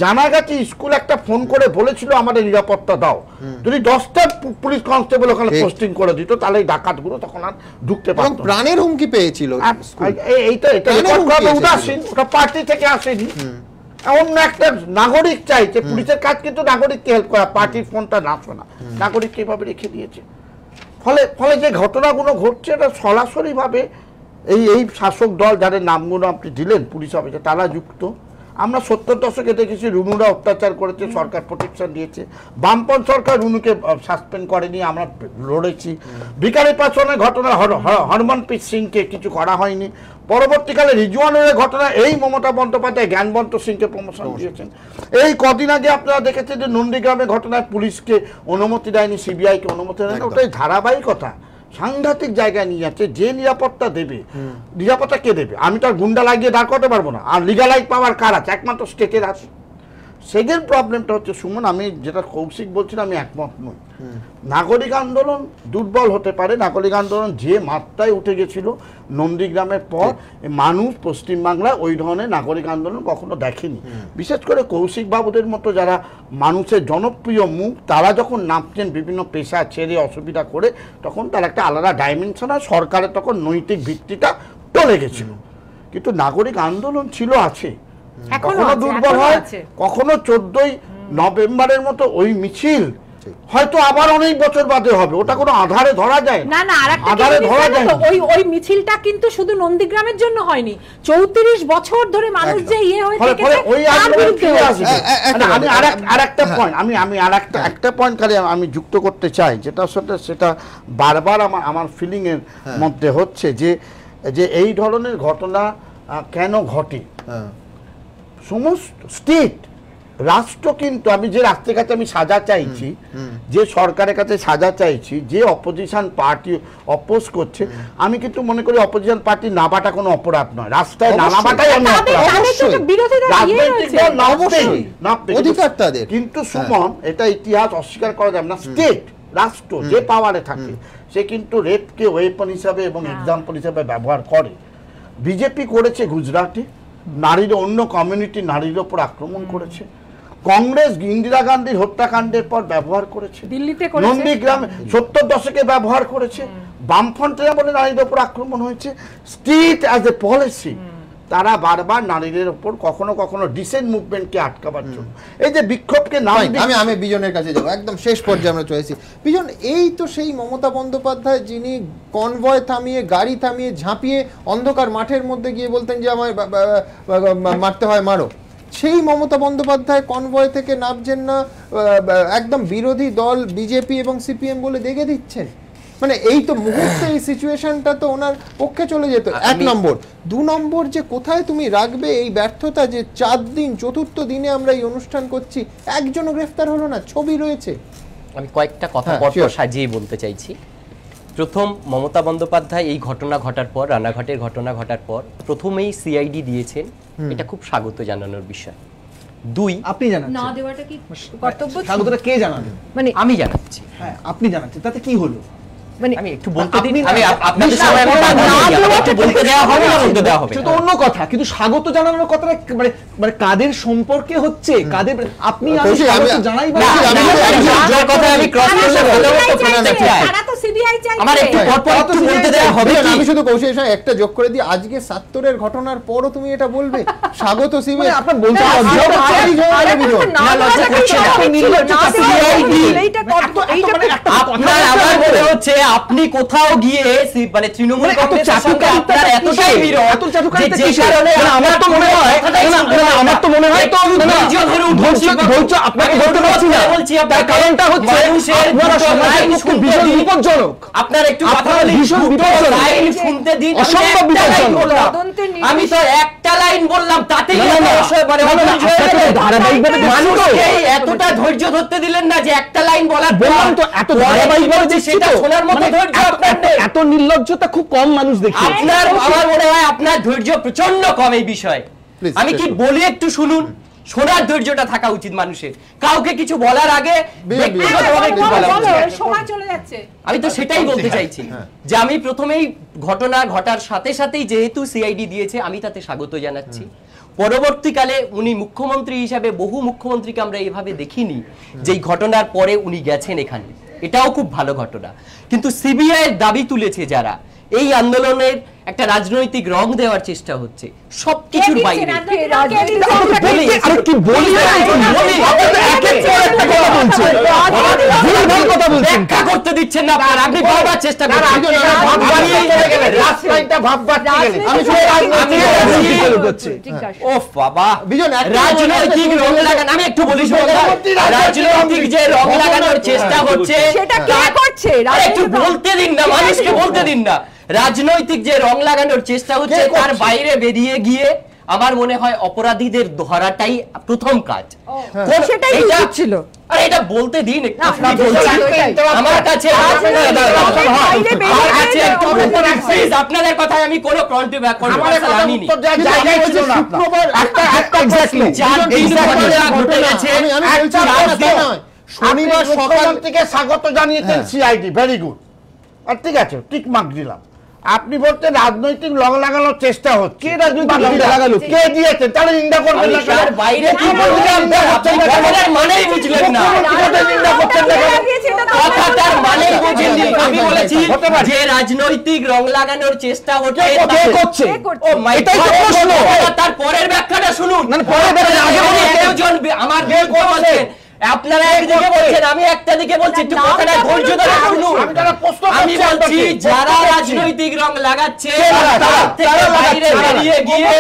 জানা গেছে স্কুল একটা ফোন করে বলেছিল আমাদের নিরাপত্তা দাও, যদি 10টা পুলিশ কনস্টেবল ওখানে পোস্টিং করে দিত তাহলে এই ডাকাতগুলো তখন আর ঢুকতে পারত না। প্রাণের হুমকি পেয়েছিল, উদাসীন, ওটা পার্টি থেকে আসেনি, অন্য একটা নাগরিক চাইছে, পুলিশের কাজ কিন্তু নাগরিককে হেল্প করা, পার্টির ফোনটা না শোনা, নাগরিককে এভাবে রেখে দিয়েছে। ফলে যে ঘটনাগুলো ঘটছে এটা সরাসরিভাবে এই শাসক দল যাদের নামগুলো আপনি দিলেন পুলিশ অফিসার তারা যুক্ত। আমরা 70 দশকে দেখেছি রুনুরা অত্যাচার করেছে, সরকার প্রোটেকশন দিয়েছে, বামপন্থ সরকার রুনুকে সাসপেন্ড করেনি, আমরা লড়েছি। ভিখারি পাসওয়ানের ঘটনা হরমনপ্রীত সিংকে কিছু করা হয়নি, পরবর্তীকালে রিজওয়ানের ঘটনা এই মমতা বন্দ্যোপাধ্যায় জ্ঞানবন্ত সিংকে প্রমোশন দিয়েছেন। এই কদিন আগে আপনারা দেখেছেন যে নন্দীগ্রামের ঘটনায় পুলিশকে অনুমতি দেয়নি, সিবিআইকে অনুমতি দেয়নি, ওটাই ধারাবাহিকতা সাংঘাতিক জায়গায় নিয়ে যাচ্ছে। যে নিরাপত্তা দেবে, নিরাপত্তা কে দেবে? আমি তো আর গুন্ডা লাগিয়ে দাঁড় করতে পারবো না, আর লিগালাইজ পাওয়ার কার আছে? একমাত্র স্টেটের আছে। সেকেন্ড প্রবলেমটা হচ্ছে সুমন, আমি যেটা কৌশিক বলছিলাম আমি একমত নই। নাগরিক আন্দোলন দুর্বল হতে পারে, নাগরিক আন্দোলন যে মাত্রায় উঠে গেছিল নন্দীগ্রামের পর, মানুষ পশ্চিমবাংলায় ওই ধরনের নাগরিক আন্দোলন কখনো দেখেনি। বিশেষ করে কৌশিক বাবুদের মতো যারা মানুষের জনপ্রিয় মুখ, তারা যখন নামছেন বিভিন্ন পেশা ছেড়ে অসুবিধা করে, তখন তার একটা আলাদা ডাইমেনশন হয়, সরকারের তখন নৈতিক ভিত্তিটা টলে গেছিল। কিন্তু নাগরিক আন্দোলন ছিল, আছে, কখনো দুর্বল হয়, কখনো 14ই নভেম্বরের মতো ওই মিছিল হয়তো আবার অনেক বছর বাদে হবে, ওটা কোনো আধারে ধরা যায় না। না, আধারে ধরা যায় না। ওই মিছিলটা কিন্তু শুধু নন্দীগ্রামের জন্য হয়নি, 34 বছর ধরে মানুষ যে ইয়ে হয়ে থেকেছে তার বিরুদ্ধে। আমি আরেকটা পয়েন্ট একটা পয়েন্ট খালি আমি যুক্ত করতে চাই, যেটা সেটা বারবার আমার ফিলিং এর মধ্যে হচ্ছে যে এই ধরনের ঘটনা কেন ঘটে। সমস্ত স্টেট রাষ্ট্র কিন্তু, আমি যে রাষ্ট্রের কাছে আমি সাজা চাইছি, যে সরকারের কাছে সাজা চাইছি, যে অপোজিশন পার্টি অপোজ করছে, আমি কিন্তু মনে করি অপোজিশন পার্টি নামাটা কোনো অপরাধ নয়, রাস্তায় নামাটাই অধিকার তাদের। কিন্তু সুমন, এটা ইতিহাস অস্বীকার করা যাবে না, স্টেট রাষ্ট্র যে পাওয়ারে থাকে সে কিন্তু রেপকে ওয়েপন হিসাবে এবং এক্সাম্পল হিসাবে ব্যবহার করে। বিজেপি করেছে গুজরাটে, নারীর অন্য কমিউনিটি নারীর ওপর আক্রমণ করেছে, কংগ্রেস ইন্দিরা গান্ধীর হত্যাকাণ্ডের পর ব্যবহার করেছে, দিল্লিতে নন্দীগ্রামে 70 দশকে ব্যবহার করেছে, বামফ্রন্টের বলে নারীদের ওপর আক্রমণ হয়েছে। স্টেট অ্যাজ এ পলিসি তারা বারবার নারীদের ওপর কখনো কখনো ডিসেন্ট মুভমেন্টকে আটকাবার জন্য এই যে বিক্ষোভকে আমি বিজনের কাছে যাবো, একদম শেষ পর্যায়ে আমরা চলেছি। বিজন, এই তো সেই মমতা বন্দ্যোপাধ্যায় যিনি কনভয় থামিয়ে, গাড়ি থামিয়ে, ঝাঁপিয়ে অন্ধকার মাঠের মধ্যে গিয়ে বলতেন যে আমায় মারতে হয় মারো, সেই মমতা বন্দ্যোপাধ্যায় কনভয় থেকে নামছেন না, একদম বিরোধী দল বিজেপি এবং সিপিএম বলে দেখে দিচ্ছেন। মানে এই তো মুহূর্তে এই সিচুয়েশনটা তো ওনার পক্ষে চলে যেত। 1 নম্বর। 2 নম্বর, যে কোথায় তুমি রাখবে এই ব্যর্থতা, যে 4 দিন, 4র্থ দিনে আমরা এই অনুষ্ঠান করছি, একজনও গ্রেফতার হলো না, ছবি রয়েছে। আমি কয়েকটা কথা পরপর সাজিয়ে বলতে চাইছি। প্রথম, মমতা বন্দ্যোপাধ্যায় এই ঘটনা ঘটার পর, রানাঘাটের ঘটনা ঘটার পর প্রথমেই সিআইডি দিয়েছেন, এটা খুব স্বাগত জানানোর বিষয়। 2, আপনি জানাচ্ছেন না দেওয়াটা কি কর্তব্য? স্বাগতটা কে জানাবেন? মানে আমি জানাচ্ছি। হ্যাঁ, আপনি জানাচ্ছেন, তাতে কি হলো? মানে আমি একটু বলতে দিন, আমি আপনাদের সময় একটু বলতে দেওয়া হবে না বলতে দেওয়া হবে, সেটা অন্য কথা, কিন্তু স্বাগত জানানোর কথাটা মানে মানে কাদের সম্পর্কে হচ্ছে, কাদের আপনি আমি স্বাগত জানাই বা যার কথা আমি ক্রস করলে ভালো হতো প্রশ্নটা ঠিক আছে, তারা তো সিবিআই চাইছে, আমার একটু পরপর একটু বলতে দেওয়া হবে কি? আমি শুধু কৌশিক এর একটা যোগ করে দিই, আজকে ৭০-এর ঘটনার পরও তুমি এটা বলবে স্বাগত সিবিআই, আপনার বলতে না লজ্জা করছে না, আপনার আমার মনে হচ্ছে আপনি কোথাও গিয়ে মানে তৃণমূল কংগ্রেসের সঙ্গে আপনার এতটাই বিরোধ যে কারণে আমার তো মনে হয় ধৈর্য আপনাকে বলতে পারছি না, তার কারণটা হচ্ছে আপনারা সমাজের পক্ষে ভীষণ বিপজ্জনক, আপনার একটু কথা বলি, লাইন শুনতে দিন, অসম্ভব বিপজ্জনক। আমি তো একটা লাইন বললাম তাতেই ধারাবাহিকভাবে মানুষকে এতটা ধৈর্য ধরতে দিলেন না যে একটা লাইন বলার বললাম তো, এত ধারাবাহিকভাবে সেটা শোনার মতো ধৈর্য আপনার নেই, এত নির্লজ্জতা খুব কম মানুষ দেখি আপনার। আমার মনে হয় আপনার ধৈর্য প্রচন্ড কম এই বিষয়ে। আমি কি বলি একটু শুনুন, শোনার ধৈর্যটা থাকা উচিত মানুষের, কাউকে কিছু বলার আগে সময় চলে যাচ্ছে। আমি তো সেটাই বলতে চাইছি যে আমি প্রথমেই ঘটনা ঘটার সাথে সাথেই যেহেতু সিআইডি দিয়েছে আমি তাতে স্বাগত জানাচ্ছি। পরবর্তীকালে উনি মুখ্যমন্ত্রী হিসাবে বহু মুখ্যমন্ত্রীকে আমরা এভাবে দেখিনি যে এই ঘটনার পরে উনি গেছেন এখানে, এটাও খুব ভালো ঘটনা। কিন্তু সিবিআই এর দাবি তুলেছে যারা, এই আন্দোলনের একটা রাজনৈতিক রং দেওয়ার চেষ্টা হচ্ছে সবকিছুর বাইরে। ব্যাখ্যা করতে দিচ্ছেন না, আপনি ভাবার চেষ্টা রাজনৈতিক রং লাগান। আমি একটু বলি, রাজনৈতিক যে রং লাগানোর চেষ্টা হচ্ছে সেটা কে করছে? একটু বলতে দিন না, মানুষকে বলতে দিন না। রাজনৈতিক যে রং লাগানোর চেষ্টা হচ্ছে তার বাইরে বেরিয়ে গিয়ে আমার মনে হয় অপরাধীদের ধরাটাই প্রথম কাজ। সেটাই ছিল। আরে এটা বলতে দিন, আমার কাছে আপনাদের কথায় আমি কোনো শনিবার সকাল থেকে স্বাগত জানিয়েছেন সিআইডি, ভেরি গুড, আর ঠিক আছে, টিক মার্ক দিলাম। আপনি বলতেন রাজনৈতিক রং লাগানোর চেষ্টা হচ্ছে, কে রাজনৈতিক রং লাগালো, কে দিয়েছে, তাহলে নিন্দা করবেন না, বাইরে কি বললাম আপনার মানেই বুঝলেন না, নিন্দা করছেন না, কথাটার মানেই বুঝেননি। আমি বলেছি যে রাজনৈতিক রং লাগানোর চেষ্টা হচ্ছে, কে করছে, ও এটাই তো প্রশ্ন। তার পরের ব্যাখ্যাটা শুনুন, না পরের ব্যাখ্যা আগে একজন আমার বিরুদ্ধে বলছেন, আপনারা একদিকে বলছেন, আমি একটা দিকে বলছি, একটু কথাটা ধৈর্য ধরে শুনুন। আমি বলছি যারা রাজনৈতিক রং লাগাচ্ছে তার থেকে বাইরে বেরিয়ে গিয়ে,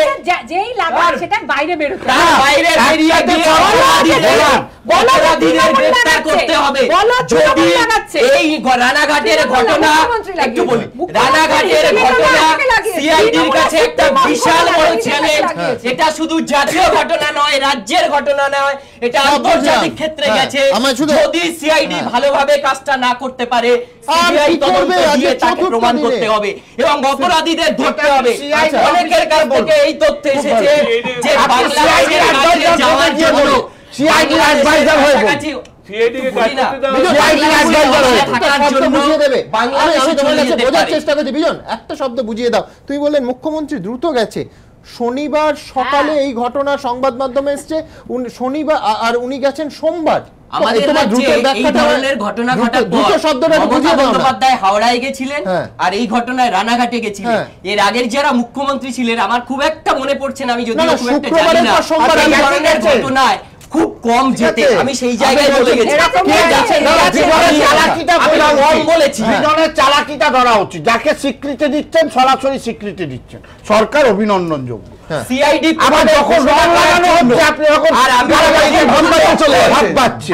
যেই লাগাচ্ছে সেটা বাইরে বেরোতে হবে, তার বাইরে বেরিয়ে গিয়ে অপরাধীদের গ্রেফতার করতে হবে। যদি এই রানাঘাটের ঘটনা, একটু বলি, রানাঘাটের ঘটনা সিআইডির কাছে একটা বিশাল বড় চ্যালেঞ্জ। এটা শুধু জাতীয় ঘটনা নয়, রাজ্যের ঘটনা নয়, এটা আন্তর্জাতিক ক্ষেত্রে গেছে। যদি সিআইডি ভালোভাবে কাজটা না করতে পারে, সিবিআই তদন্ত দিয়ে তাকে প্রমাণ করতে হবে এবং অপরাধীদের ধরতে হবে। অনেকের কাছ থেকে এই তথ্য এসেছে যে বাংলাদেশের রাজ্যে যাওয়ার জন্য সিআইডির অ্যাডভাইজার হয়ে গেছে, একটা শব্দ বুঝিয়ে দাও। তুমি বললেন মুখ্যমন্ত্রী দ্রুত গেছে, শনিবার সকালে এই ঘটনা সংবাদ মাধ্যমে এসছে, শনিবার আর উনি গেছেন সোমবার। আমাদের রাজ্যে এই ধরনের ঘটনা ঘটার পর মমতা বন্দ্যোপাধ্যায় হাওড়ায় গেছিলেন আর এই ঘটনায় রানাঘাটে গেছিলেন। এর আগের যারা মুখ্যমন্ত্রী ছিলেন, আমার খুব একটা মনে পড়ছে না, আমি যদিও খুব একটা জানি না, এই ধরনের ঘটনায় খুব কম যেতে, আমি সেই জায়গায় বলে গেছি। চালাকিটা ধরা উচিত, যাকে স্বীকৃতি দিচ্ছেন সরাসরি স্বীকৃতি দিচ্ছেন, সরকার অভিনন্দনযোগ্য। সিআইডি আবার যখন রং লাগানো হচ্ছে আপনি এখন আর আমি ভাব পাচ্ছি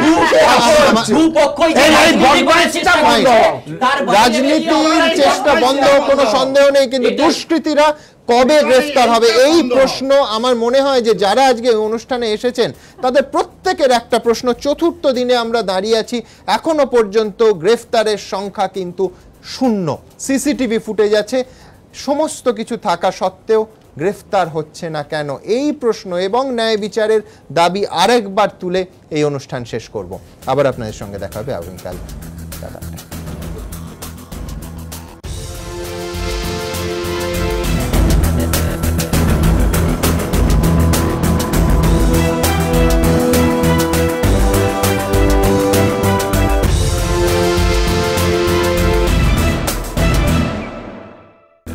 রাজনীতির চেষ্টা বন্ধ, কোনো সন্দেহ নেই, কিন্তু দুষ্কৃতীরা কবে গ্রেফতার হবে এই প্রশ্ন আমার মনে হয় যে যারা আজকে অনুষ্ঠানে এসেছেন তাদের প্রত্যেকের একটা প্রশ্ন। চতুর্থ দিনে আমরা দাঁড়িয়ে আছি, এখনো পর্যন্ত গ্রেফতারের সংখ্যা কিন্তু শূন্য। সিসিটিভি ফুটেজ আছে, সমস্ত কিছু থাকা সত্ত্বেও গ্রেফতার হচ্ছে না কেন, এই প্রশ্ন এবং ন্যায় বিচারের দাবি আরেকবার তুলে এই অনুষ্ঠান শেষ করব। আবার আপনাদের সঙ্গে দেখা হবে আগামীকাল।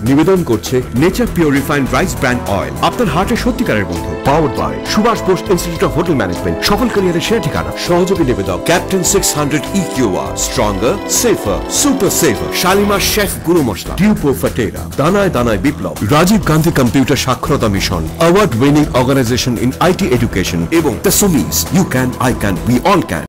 নিবেদন করছে nature pure refined rice bran oil, আপনার হার্টের সত্যিকারের বন্ধু। Powered by Subhash Bose institute of hotel management, সফল ক্যারিয়ারের সেরা ঠিকানা। সহযোগী নিবেদক captain 600 EQR, stronger, safer, super safer, Shalimar chef গুঁড়ো মশলা, ডিউপো ফাটেরা, দানায় দানায় বিপ্লব, রাজীব গান্ধী কম্পিউটার সাক্ষরতা mission, award winning organisation in IT education এবং দ্য সুমিস, you can, I can, we all can.